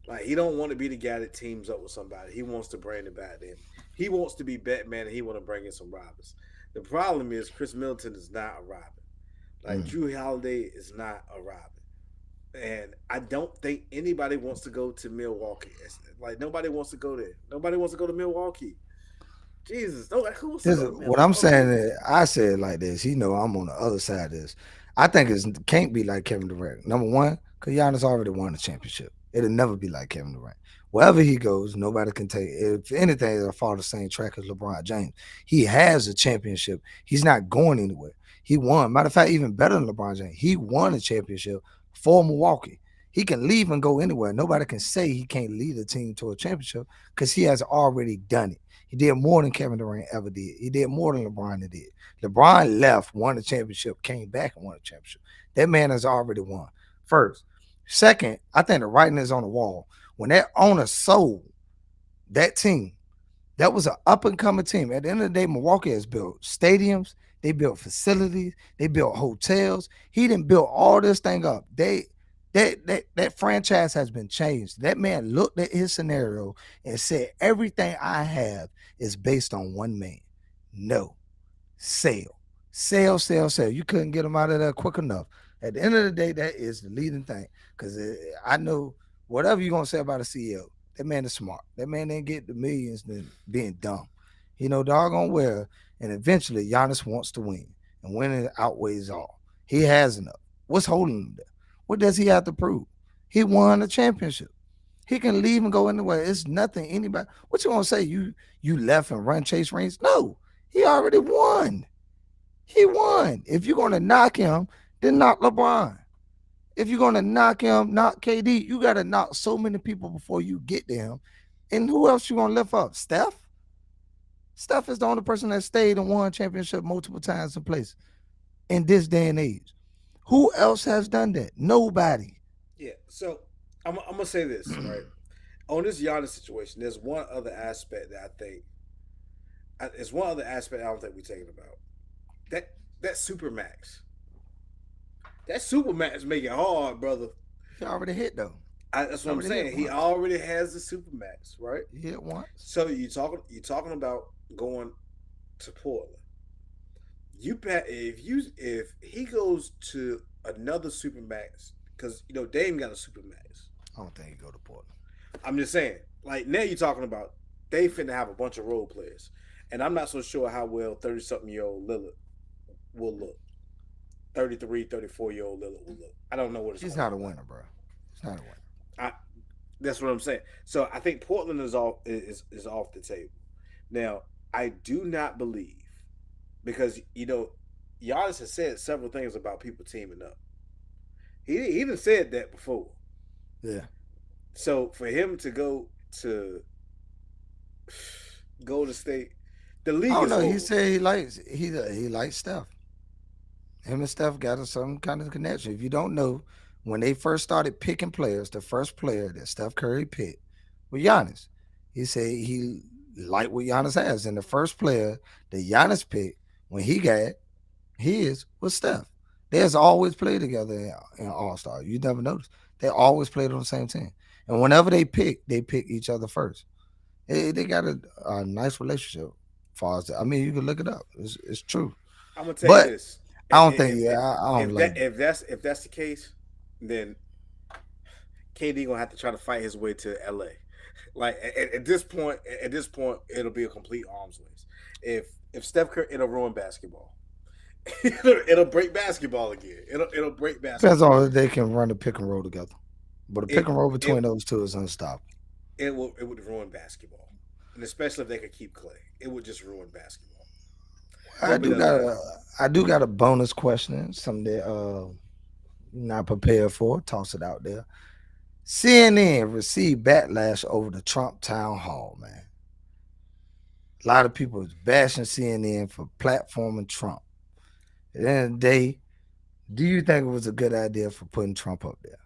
Like he don't want to be the guy that teams up with somebody. He wants to bring it back to him. He wants to be Batman, and he want to bring in some robbers. The problem is Chris Middleton is not a robber. Like Drew Holiday is not a robber. And I don't think anybody wants to go to Milwaukee. It's like nobody wants to go there. Nobody wants to go to Milwaukee. Jesus, who wants to This go is to what I'm saying. Milwaukee? Is I said it like this. You know, I'm on the other side of this. I think it can't be like Kevin Durant. Number one, because Giannis already won the championship. It'll never be like Kevin Durant. Wherever he goes, nobody can take. If anything, it'll follow the same track as LeBron James. He has a championship. He's not going anywhere. He won. Matter of fact, even better than LeBron James. He won a championship for Milwaukee. He can leave and go anywhere. Nobody can say he can't lead a team to a championship because he has already done it. He did more than Kevin Durant ever did. He did more than LeBron did. LeBron left, won the championship, came back and won the championship. That man has already won. First. Second, I think the writing is on the wall. When that owner sold that team, that was an up and coming team. At the end of the day, Milwaukee has built stadiums, they built facilities, they built hotels. He didn't build all this thing up. That franchise has been changed. That man looked at his scenario and said, everything I have is based on one man. No. Sale. Sale, sale, sale. You couldn't get him out of there quick enough. At the end of the day, that is the leading thing. Because I know whatever you're going to say about a CEO, that man is smart. That man didn't get the millions than being dumb. He know doggone well. And eventually, Giannis wants to win. And winning outweighs all. He has enough. What's holding him there? What does he have to prove? He won a championship. He can leave and go anywhere. It's nothing anybody. What you gonna say? You left and run chase rings? No, he already won. He won. If you're gonna knock him, then knock LeBron. If you're gonna knock him, knock KD. You gotta knock so many people before you get to him. And who else you gonna lift up? Steph? Steph is the only person that stayed and won championship multiple times in place in this day and age. Who else has done that? Nobody. Yeah. So I'm gonna say this right on this Giannis situation. There's one other aspect that I think. There's one other aspect I don't think we're taking about that super max. That super max make it hard, brother. He already hit though. That's what I'm saying. He already has the super max, right? He hit once. So you talking about going to Portland. You bet if he goes to another super max because Dame got a super max. I don't think he go to Portland. I'm just saying. Like now you're talking about they finna have a bunch of role players, and I'm not so sure how well 30-something-year-old Lillard will look. 33, 34-year-old Lillard will look. I don't know what it's. He's not a winner, bro. He's not a winner. That's what I'm saying. So I think Portland is off the table. Now I do not believe because Giannis has said several things about people teaming up. He even said that before. Yeah. So for him to to go to State, the I league don't is know. He over. said he likes Steph. Him and Steph got some kind of connection. If you don't know, when they first started picking players, the first player that Steph Curry picked was Giannis. He said he liked what Giannis has. And the first player that Giannis picked when he got his was Steph. They has always played together in All Star. You never noticed. They always played on the same team. And whenever they pick each other first. They got a nice relationship. Far as I mean, you can look it up. It's true. I'm gonna tell you But this: I don't think. Yeah, I don't like. if that's the case, then KD gonna have to try to fight his way to LA. Like at this point, it'll be a complete arms race. If Steph Curry, it'll ruin basketball. It'll break basketball again. It'll break Depends basketball. on if they can run a pick and roll together. But a pick It and roll between it those two is unstoppable. it would ruin basketball, and especially if they could keep Clay, it would just ruin basketball. I Hope it do doesn't got happen. a I do got a bonus question. Something that not prepared for. Toss it out there. CNN received backlash over the Trump town hall. Man, a lot of people is bashing CNN for platforming Trump. At the end of the day, do you think it was a good idea for putting Trump up there?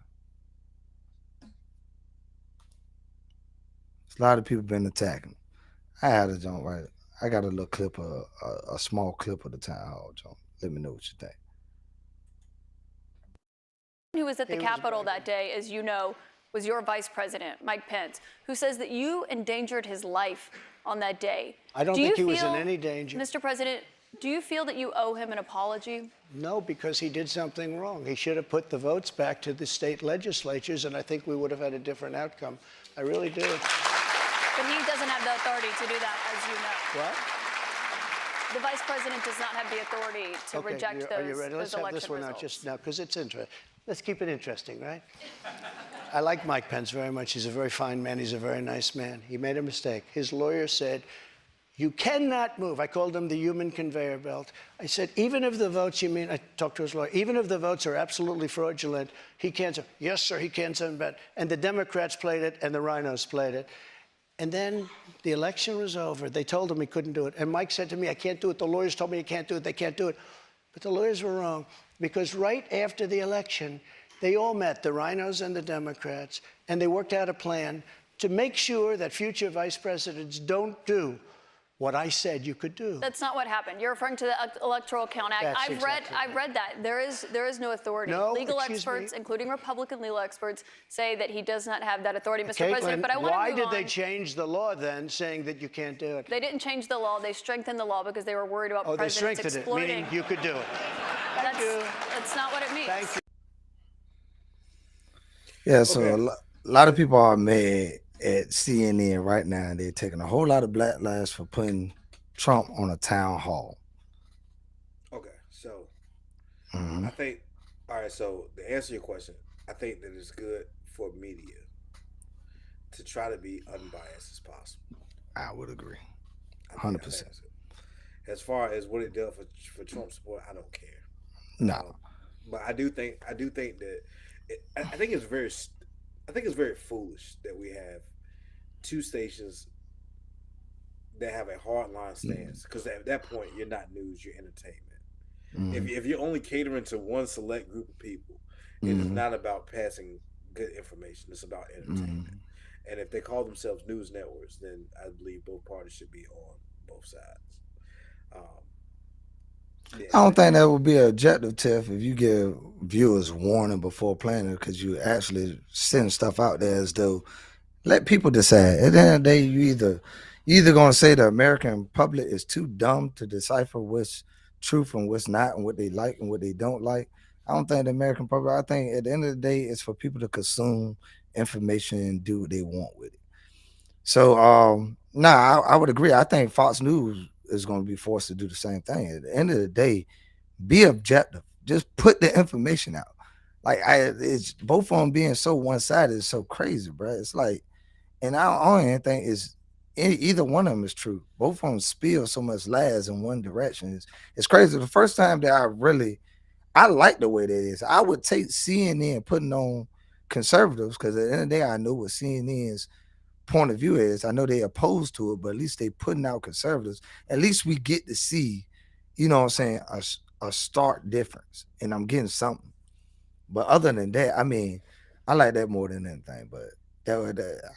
A lot of people been attacking him. I had a joint right. I got a little clip of a small clip of the town hall joint. Let me know what you think. Who was at the Capitol that day, as you know, was your vice president, Mike Pence, who says that you endangered his life on that day. I don't think he was in any danger. Mr. President, do you feel that you owe him an apology? No, because he did something wrong. He should have put the votes back to the state legislatures, and I think we would have had a different outcome. I really do. But he doesn't have the authority to do that, as you know. What? The vice president does not have the authority to reject those, are you ready? Let's those have election this one results. out just now, because it's interesting. Let's keep it interesting, right? I like Mike Pence very much. He's a very fine man. He's a very nice man. He made a mistake. His lawyer said, you cannot move. I called him the human conveyor belt. I said, even if the votes, I talked to his lawyer, even if the votes are absolutely fraudulent, he can't say, yes, sir, he can't send back. And the Democrats played it, and the rhinos played it. And then the election was over. They told him he couldn't do it. And Mike said to me, I can't do it. The lawyers told me I can't do it. They can't do it. But the lawyers were wrong, because right after the election, they all met, the rhinos and the Democrats, and they worked out a plan to make sure that future vice presidents don't do what I said you could do. That's not what happened. You're referring to the Electoral Count Act. That's I've exactly read that. There is no authority. No, legal excuse experts, me. including Republican legal experts, say that he does not have that authority, Mr. Caitlin, President. But I want to why move did on. they change the law then, saying that you can't do it? They didn't change the law. They strengthened the law because they were worried about Oh, they presidents strengthened it, exploiting. meaning you could do it. That's not what it means. Thank you. Yeah, so Okay. a lot of people are mad at CNN right now. They're taking a whole lot of backlash for putting Trump on a town hall. Okay. So Mhm. I think. All right. So to answer your question, I think that it's good for media to try to be unbiased as possible. I would agree. I think 100%. that's good. As far as what it does for Trump support, I don't care. No. But I do think that I think it's very foolish that we have two stations that have a hardline stance, because at that point you're not news, you're entertainment. Mhm. If you're only catering to one select group of people, it is Mhm. not about passing good information. It's about entertainment. Mhm. And if they call themselves news networks, then I believe both parties should be on both sides. Um, yeah, I don't think that would be an objective, Tiff, if you give viewers warning before playing it, because you actually send stuff out there as though let people decide. At the end of the day, you either gonna say the American public is too dumb to decipher what's truth and what's not, and what they like and what they don't like. I don't think the American public. I think at the end of the day, it's for people to consume information and do what they want with it. So, I would agree. I think Fox News is going to be forced to do the same thing. At the end of the day, be objective. Just put the information out. It's both of them being so one sided is so crazy, bro. It's like, and I don't even think is either one of them is true. Both of them spill so much lies in one direction. It's crazy. The first time that I like the way that is. I would take CNN putting on conservatives because at the end of the day, I know what CNN's point of view is. I know they opposed to it, but at least they putting out conservatives. At least we get to see, you know what I'm saying, a stark difference. And I'm getting something. But other than that, I mean, I like that more than anything. But I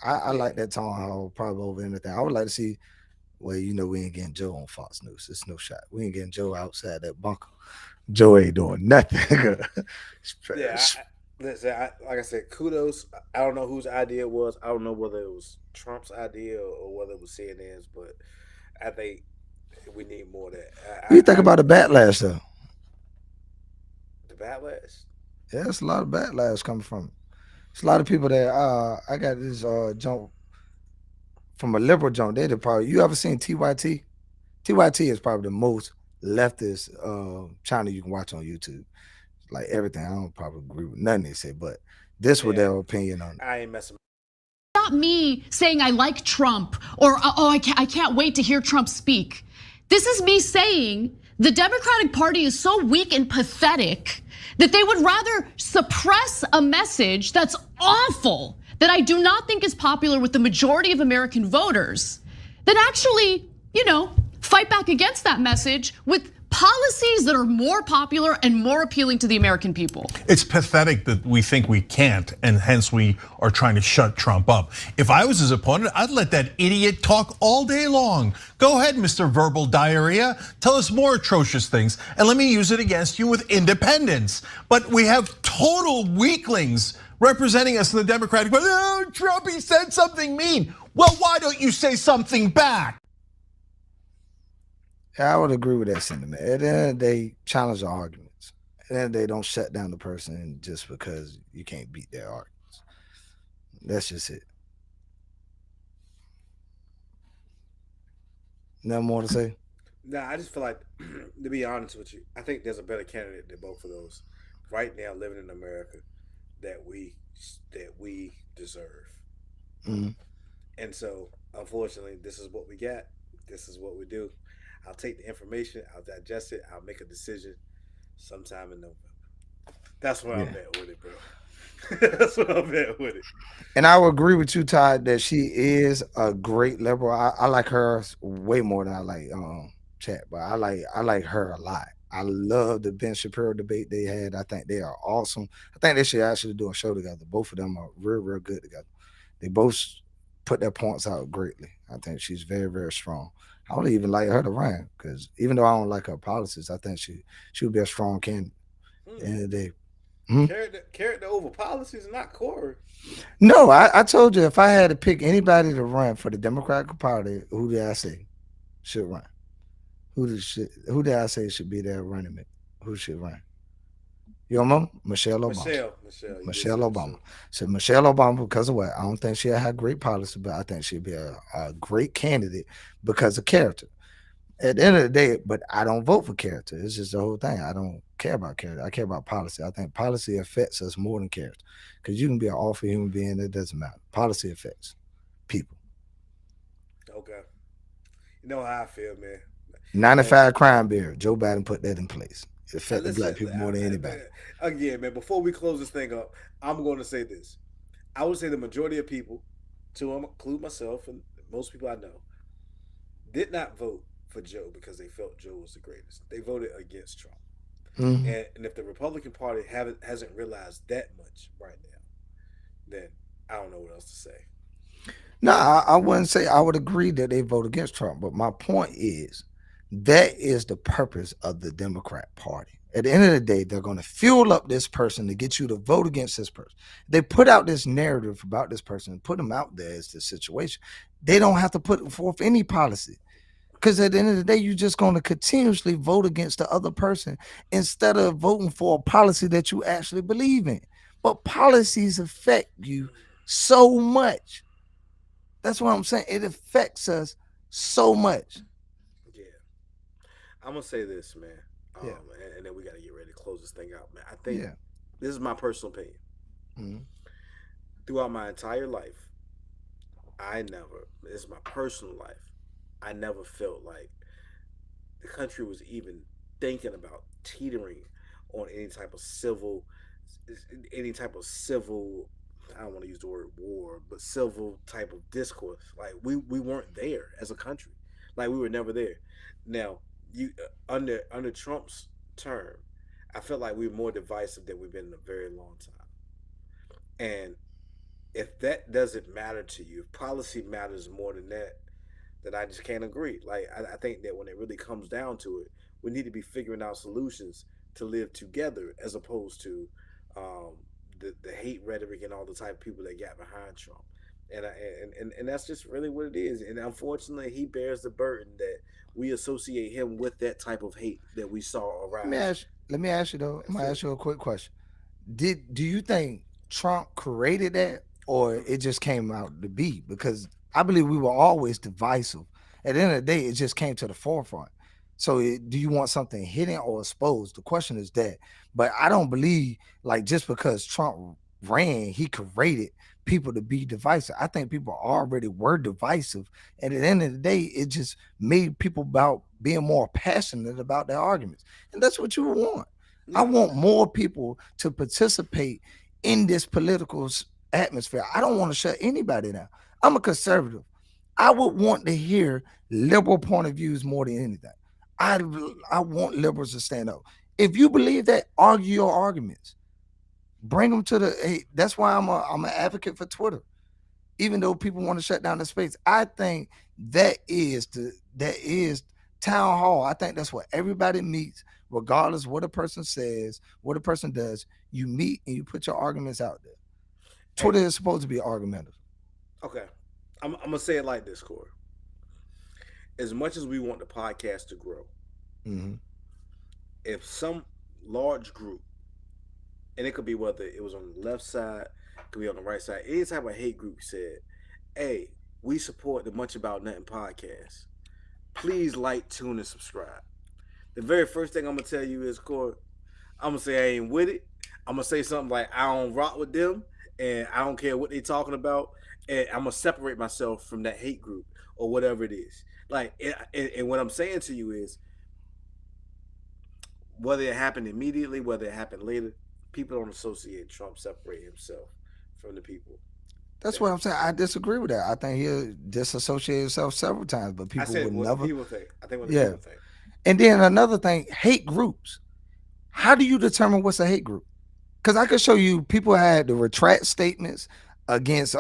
Yeah. like that town hall probably over anything. I would like to see. Well, you know, we ain't getting Joe on Fox News. It's no shot. We ain't getting Joe outside that bunker. Joe ain't doing nothing. Yeah, listen, like I said, kudos. I don't know whose idea it was. I don't know whether it was Trump's idea or whether it was CNN's, but I think we need more of that. What do you think about the backlash though? The backlash. Yeah, it's a lot of backlash coming from it. It's a lot of people that I got this jump from a liberal jump. They did probably you ever seen TYT? TYT is probably the most leftist channel you can watch on YouTube. Like everything. I don't probably agree with nothing they say, but this was Yeah, their opinion on it. I ain't messing. Not me saying I like Trump or, oh, I can't wait to hear Trump speak. This is me saying the Democratic Party is so weak and pathetic that they would rather suppress a message that's awful, that I do not think is popular with the majority of American voters, than actually, fight back against that message with policies that are more popular and more appealing to the American people. It's pathetic that we think we can't, and hence we are trying to shut Trump up. If I was his opponent, I'd let that idiot talk all day long. Go ahead, Mr. Verbal Diarrhea. Tell us more atrocious things, and let me use it against you with independence. But we have total weaklings representing us in the Democratic Party. Oh, Trump, he said something mean. Well, why don't you say something back? Yeah, I would agree with that sentiment. At the end of the day, challenge the arguments. At the end of the day, don't shut down the person just because you can't beat their arguments. That's just it. Nothing more to say? Nah, I just feel like, to be honest with you, I think there's a better candidate than both of those right now living in America that we deserve. Mhm. And so, unfortunately, this is what we got. This is what we do. I'll take the information, I'll digest it, I'll make a decision sometime in November. That's where I'm Yeah. at with it, bro. That's where I'm at with it. And I would agree with you, Todd, that she is a great liberal. I like her way more than I like Chat, but I like her a lot. I love the Ben Shapiro debate they had. I think they are awesome. I think they should actually do a show together. Both of them are real good together. They both put their points out greatly. I think she's very strong. I would even like her to run because even though I don't like her policies, I think she would be a strong candidate. At the end of the day. Character over policies, not core. No, I told you if I had to pick anybody to run for the Democratic Party, who did I say should run? Who did I say should be their running mate? Who should run? Your mom? Michelle Obama. Michelle Obama. So Michelle Obama, because of what? I don't think she'll have great policy, but I think she'll be a great candidate because of character. At the end of the day, but I don't vote for character. It's just the whole thing. I don't care about character. I care about policy. I think policy affects us more than character. Because you can be an awful human being, it doesn't matter. Policy affects people. Okay. You know how I feel, man. 95 crime bill. Joe Biden put that in place. It affected Listen, black people more than anybody. Again, man, before we close this thing up, I'm going to say this. I would say the majority of people, to include myself and most people I know, did not vote for Joe because they felt Joe was the greatest. They voted against Trump. Mhm. And if the Republican Party hasn't realized that much right now, then I don't know what else to say. No, I wouldn't say I would agree that they vote against Trump, but my point is that is the purpose of the Democrat Party. At the end of the day, they're going to fuel up this person to get you to vote against this person. They put out this narrative about this person and put them out there as the situation. They don't have to put forth any policy. Because at the end of the day, you're just going to continuously vote against the other person instead of voting for a policy that you actually believe in. But policies affect you so much. That's what I'm saying. It affects us so much. Yeah. I'm going to say this, man. Yeah. And then we got to get ready to close this thing out, man. I think Yeah. this is my personal opinion. Mhm. Throughout my entire life, this is my personal life, I never felt like the country was even thinking about teetering on any type of civil. I don't want to use the word war, but civil type of discourse. Like we weren't there as a country. Like we were never there. Now you under Trump's term, I felt like we were more divisive than we've been in a very long time. And if that doesn't matter to you, if policy matters more than that, then I just can't agree. Like I think that when it really comes down to it, we need to be figuring out solutions to live together as opposed to um, the hate rhetoric and all the type of people that got behind Trump. And that's just really what it is. And unfortunately, he bears the burden that we associate him with that type of hate that we saw arise. Let me ask you though. I'm That's gonna it. ask you a quick question. Do you think Trump created that, or it just came out to be? Because I believe we were always divisive. At the end of the day, it just came to the forefront. So, do you want something hidden or exposed? The question is that. But I don't believe like just because Trump ran, he created people to be divisive. I think people already were divisive, and at the end of the day, it just made people about being more passionate about their arguments, and that's what you want. I No, want more people to participate in this political atmosphere. I don't want to shut anybody down. I'm a conservative. I would want to hear liberal point of views more than anything. I I want liberals to stand up. If you believe that, argue your arguments. Bring them to the. Hey, that's why I'm an advocate for Twitter. Even though people want to shut down the space, I think that is town hall. I think that's where everybody meets, regardless what a person says, what a person does. You meet and you put your arguments out there. hey, Twitter is supposed to be argumentative. okay. I'm gonna say it like this, Corey. As much as we want the podcast to grow, Hmm. if some large group, and it could be whether it was on the left side, it could be on the right side, any type of hate group said, "Hey, we support the Much About Nothing podcast. Please like, tune, and subscribe." The very first thing I'm gonna tell you is, Corey, I'm gonna say I ain't with it. I'm gonna say something like I don't rock with them, and I don't care what they talking about, and I'm gonna separate myself from that hate group or whatever it is. Like, and what I'm saying to you is, whether it happened immediately, whether it happened later, people don't associate Trump separate himself from the people. That's That what I'm saying. I disagree with that. I think he'll disassociate himself several times, but I people said would what the never. people think. I think what the Yeah. people think. And then another thing, hate groups. How do you determine what's a hate group? Because I could show you people had to retract statements against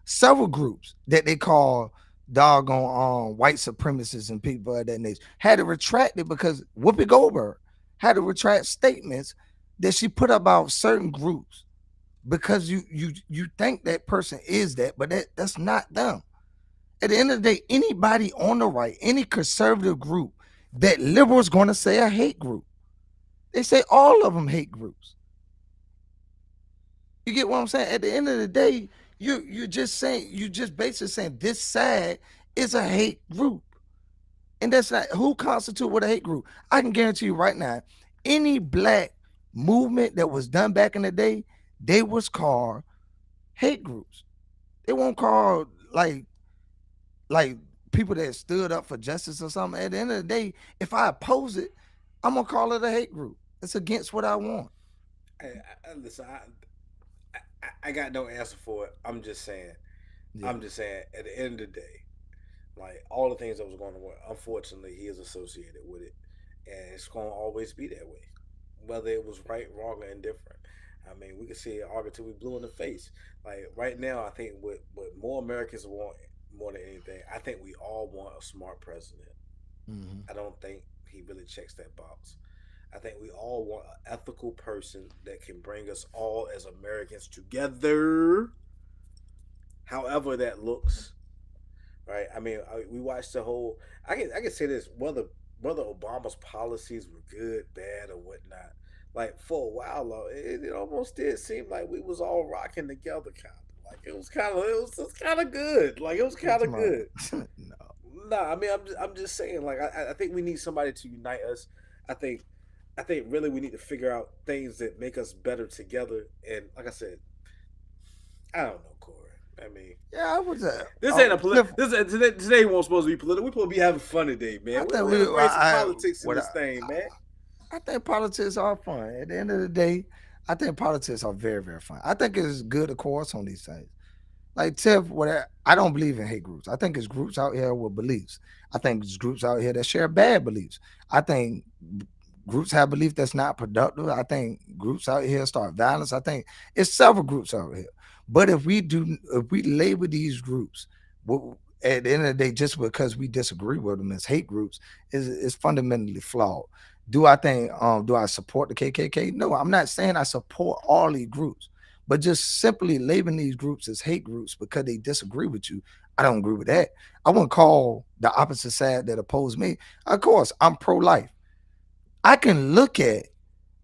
several groups that they call doggone white supremacists and people of that nature. Had to retract it because Whoopi Goldberg had to retract statements that she put about certain groups because you think that person is that, but that's not them. At the end of the day, anybody on the right, any conservative group that liberals going to say a hate group. They say all of them hate groups. You get what I'm saying? At the end of the day, you just basically saying this side is a hate group. And that's not who constitute what a hate group. I can guarantee you right now, any black movement that was done back in the day, they was called hate groups. They won't call like people that stood up for justice or something. At the end of the day, if I oppose it, I'm gonna call it a hate group. It's against what I want. Listen, I got no answer for it. I'm just saying. Yeah. I'm just saying. At the end of the day, like all the things that was going on, unfortunately, he is associated with it, and it's going to always be that way, whether it was right, wrong, or indifferent. I mean, we can see it argue till we blue in the face. Like right now, I think what more Americans want more than anything, I think we all want a smart president. Mhm. I don't think he really checks that box. I think we all want an ethical person that can bring us all as Americans together, however that looks. Right? I mean, we watched the whole. I can say this whether Obama's policies were good, bad, or whatnot. Like for a while, though, it almost did seem like we was all rocking together, kind of. Like it was kind of good. Like it was kind of good. No. No, I mean, I'm just saying. Like I think we need somebody to unite us. I think I think really we need to figure out things that make us better together. And like I said, I don't know, Corey. I mean, Yeah, I was. this ain't a Cliff, today won't supposed to be political. We supposed to be having fun today, man. I We think don't embrace the I politics in what this thing, man. I think politics are fun. At the end of the day, I think politics are very, very fun. I think it's good to course on these things. Like Tiff, what I don't believe in hate groups. I think it's groups out here with beliefs. I think it's groups out here that share bad beliefs. I think groups have belief that's not productive. I think groups out here start violence. I think it's several groups out here. But if we label these groups, at the end of the day, just because we disagree with them as hate groups, is fundamentally flawed. Do I support the KKK? No, I'm not saying I support all these groups, but just simply labeling these groups as hate groups because they disagree with you, I don't agree with that. I wouldn't call the opposite side that oppose me. Of course, I'm pro-life. I can look at,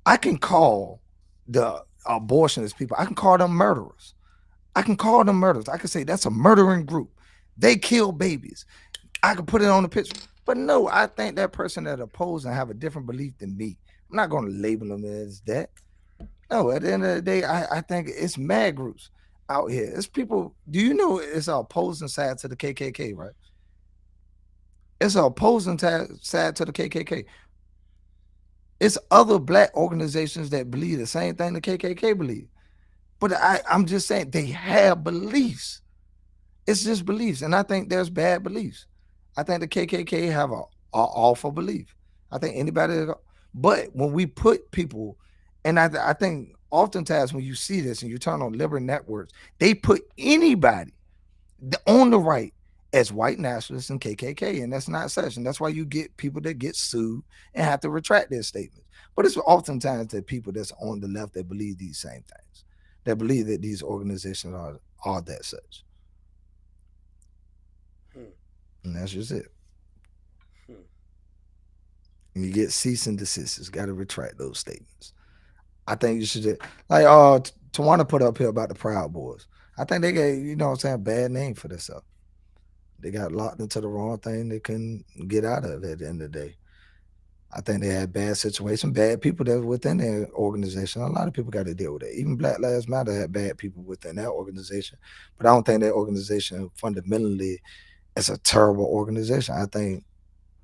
I can call the abortionist people, I can call them murderers. I can call them murderers. I can say that's a murdering group. They kill babies. I can put it on the picture. But no, I think that person that oppose and have a different belief than me, I'm not going to label them as that. No, at the end of the day, I think it's mad groups out here. It's people. Do you know it's an opposing side to the KKK, right? It's an opposing side to the KKK. It's other black organizations that believe the same thing the KKK believe. But I'm just saying they have beliefs. It's just beliefs, and I think there's bad beliefs. I think the KKK have a awful belief. I think but when we put people, and I think oftentimes when you see this and you turn on liberal networks, they put anybody on the right as white nationalists and KKK, and that's not such. And that's why you get people that get sued and have to retract their statements. But it's oftentimes the people that's on the left that believe these same things, that believe that these organizations are that such. And that's just it. And you get cease and desist. Got to retract those statements. I think you should like Tawana put up here about the Proud Boys. I think they got, you know what I'm saying, bad name for this stuff. They got locked into the wrong thing they couldn't get out of it at the end of the day. I think they had bad situation, bad people that were within their organization. A lot of people got to deal with it. Even Black Lives Matter had bad people within that organization. But I don't think that organization fundamentally is a terrible organization. I think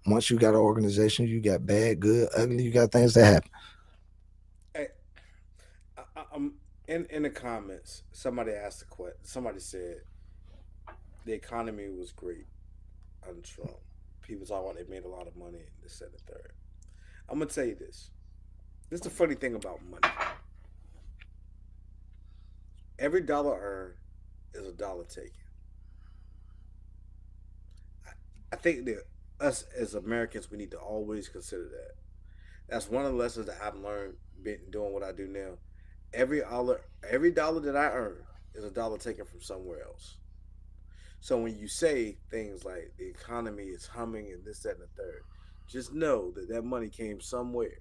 once you got an organization, you got bad, good, ugly, you got things that happen. Hey, I'm in the comments. Somebody asked a question. Somebody said the economy was great under Trump. People talk about they made a lot of money. This, and the third. I'm gonna tell you this. This is the funny thing about money. Every dollar earned is a dollar taken. I think that us as Americans, we need to always consider that. That's one of the lessons that I've learned doing what I do now. Every dollar that I earn is a dollar taken from somewhere else. So when you say things like the economy is humming and this, that, and the third, just know that that money came somewhere.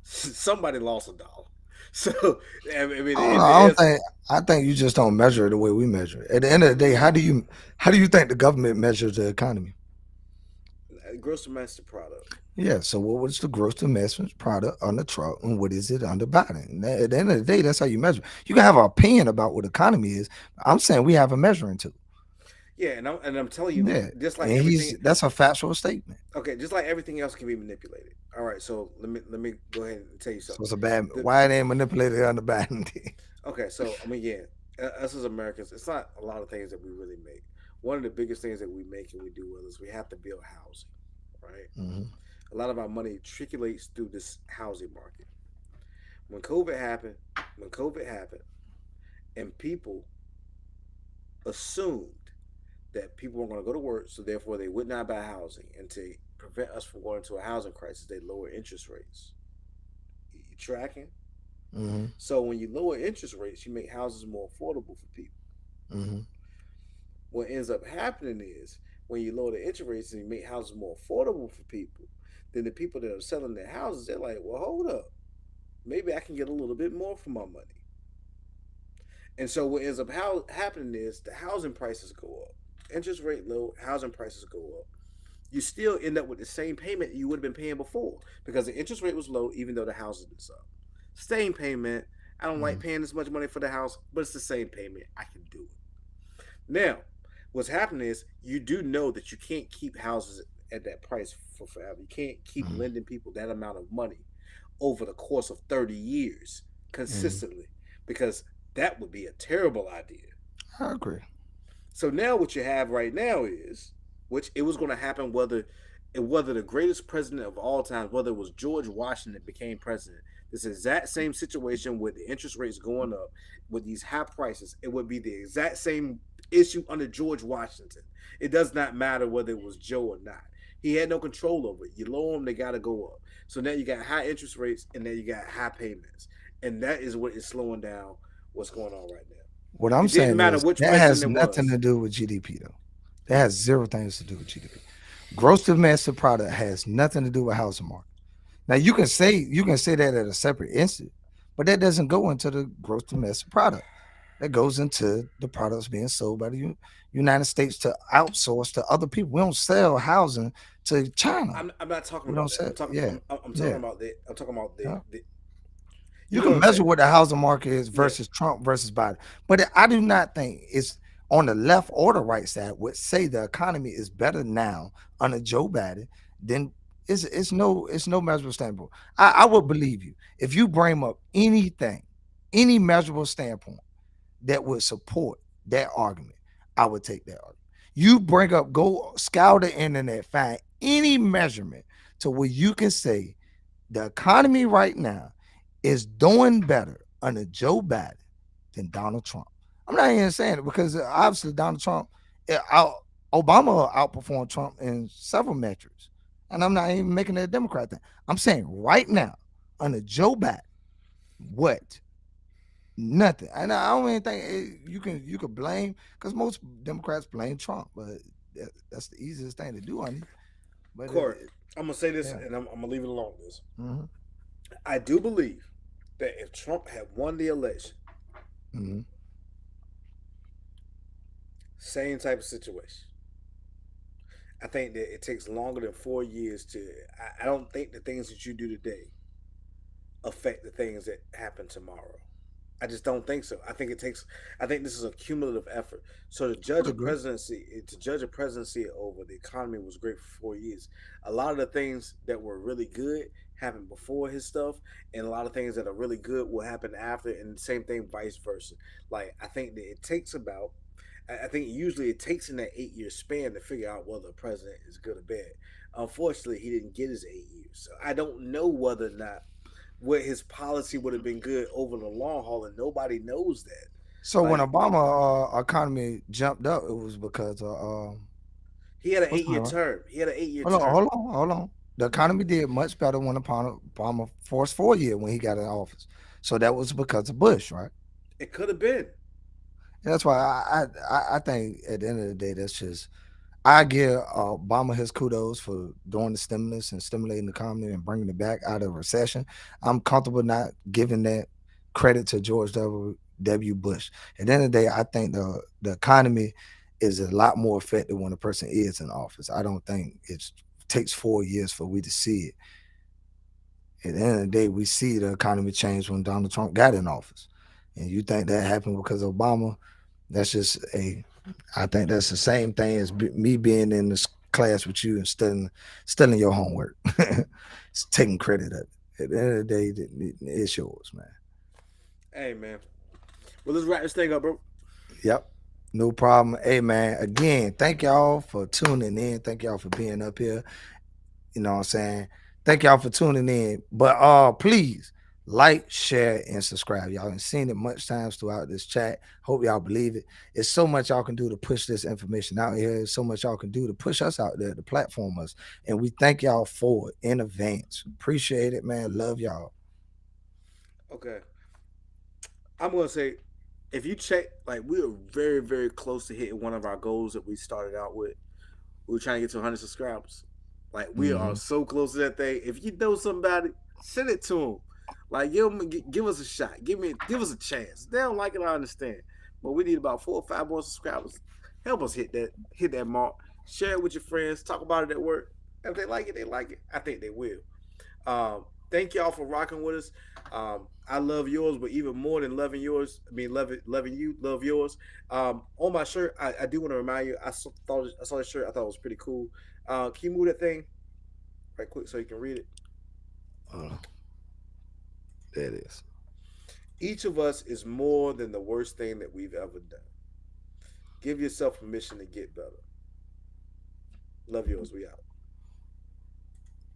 Somebody lost a dollar. So I mean, I think you just don't measure it the way we measure it. At the end of the day, how do you think the government measures the economy? Gross domestic product. Yeah. So what was the gross domestic product under Trump, and what is it under Biden? At the end of the day, that's how you measure. You can have an opinion about what economy is. I'm saying we have a measuring tool. Yeah, and I'm telling you, Yeah, just like and everything, that's a factual statement. okay, just like everything else can be manipulated. All right, so let me go ahead and tell you So something. it's a bad. Why they ain't manipulated under Biden? Okay, so I mean, yeah, us as Americans, it's not a lot of things that we really make. One of the biggest things that we make and we do well is we have to build housing, right? Mm-hmm. A lot of our money trickulates through this housing market. When COVID happened, and people assumed that people were going to go to work, so therefore they would not buy housing, and to prevent us from going into a housing crisis, they lower interest rates. You tracking? Mm-hmm. So when you lower interest rates, you make houses more affordable for people. Mm-hmm. What ends up happening is when you lower the interest rates and you make houses more affordable for people, then the people that are selling their houses, they're like, well, hold up, maybe I can get a little bit more for my money. And so what ends up happening is the housing prices go up. Interest rate low, housing prices go up. You still end up with the same payment you would have been paying before because the interest rate was low, even though the house is up. Same payment. I don't like paying this much money for the house, but it's the same payment. I can do it. Now, what's happening is you do know that you can't keep houses at that price for forever. You can't keep lending people that amount of money over the course of 30 years consistently because that would be a terrible idea. I agree. So now what you have right now is, which it was going to happen whether the greatest president of all time, whether it was George Washington became president, this exact same situation with the interest rates going up, with these high prices, it would be the exact same issue under George Washington. It does not matter whether it was Joe or not. He had no control over it. You lower them, they got to go up. So now you got high interest rates and now you got high payments. And that is what is slowing down what's going on right now. What I'm It didn't saying matter is which that president has it nothing was. to do with GDP though. That has zero things to do with GDP. Gross domestic product has nothing to do with housing market. Now you can say that at a separate instant, but that doesn't go into the gross domestic product. That goes into the products being sold by the United States to outsource to other people. We don't sell housing to China. I'm not talking We about don't that. sell. I'm talking. Yeah, I'm talking yeah. about the. I'm talking about the. Yeah. the You know can what I'm measure saying? what the housing market is Yeah. versus Trump versus Biden, but I do not think it's on the left or the right side would say the economy is better now under Joe Biden than it's no measurable standpoint. I would believe you if you bring up anything, any measurable standpoint that would support that argument. I would take that argument. You bring up, go scour the internet, find any measurement to where you can say the economy right now is doing better under Joe Biden than Donald Trump. I'm not even saying it because obviously Donald Trump, Obama outperformed Trump in several metrics. And I'm not even making it a Democrat thing. I'm saying right now, under Joe Biden, what? Nothing. And I don't even think you can blame because most Democrats blame Trump, but that's the easiest thing to do on you. But Corey, I'm gonna say this, yeah. and I'm gonna leave it alone. This Mhm. I do believe that if Trump had won the election, Mhm. same type of situation. I think that it takes longer than 4 years to. I don't think the things that you do today affect the things that happen tomorrow. I just don't think so. I think it takes. I think this is a cumulative effort. So Would agree. to judge a presidency over the economy was great for 4 years. A lot of the things that were really good happened before his stuff, and a lot of things that are really good will happen after, and the same thing vice versa. Like I think that it takes about. I think usually it takes in that 8 year span to figure out whether a president is good or bad. Unfortunately, he didn't get his 8 years, so I don't know whether or not what his policy would have been good over the long haul, and nobody knows that. So when Like Obama economy jumped up, it was because of he had an what's 8 year going on? term. He had an 8 year Hold on, term. hold on. The economy did much better when Obama forced 4 year when he got in office. So that was because of Bush, right? It could have been. And that's why I think at the end of the day, that's just I give Obama his kudos for doing the stimulus and stimulating the economy and bringing it back out of recession. I'm comfortable not giving that credit to George W. Bush. At the end of the day, I think the economy is a lot more effective when a person is in office. I don't think it takes 4 years for we to see it. At the end of the day, we see the economy change when Donald Trump got in office. And you think that happened because of Obama? That's just I think that's the same thing as me being in this class with you and studying your homework. It's taking credit of it. At the end of the day, it's yours, man. Hey man. Well, let's wrap this thing up, bro. Yep. No problem. Hey man, again, thank y'all for tuning in. Thank y'all for being up here. You know what I'm saying? Thank y'all for tuning in. But please like, share, and subscribe. Y'all have seen it much times throughout this chat. Hope y'all believe it. It's so much y'all can do to push this information out here. There's so much y'all can do to push us out there, to platform us. And we thank y'all for it in advance. Appreciate it, man. Love y'all. Okay. I'm gonna say, if you check, like we are very, very close to hitting one of our goals that we started out with. We were trying to get to 100 subscribers. Like we are so close to that thing. If you know somebody, send it to them. Like give us a shot. Give us a chance. They don't like it, I understand, but we need about 4 or 5 more subscribers. Help us hit that mark. Share it with your friends. Talk about it at work. If they like it, they like it. I think they will. Thank y'all for rocking with us. I love yours, but even more than loving yours, I mean loving you, love yours. On my shirt, I do want to remind you. I saw this shirt. I thought it was pretty cool. Can you move that thing right quick so you can read it? There it is. Each of us is more than the worst thing that we've ever done. Give yourself permission to get better. Love yours. We out.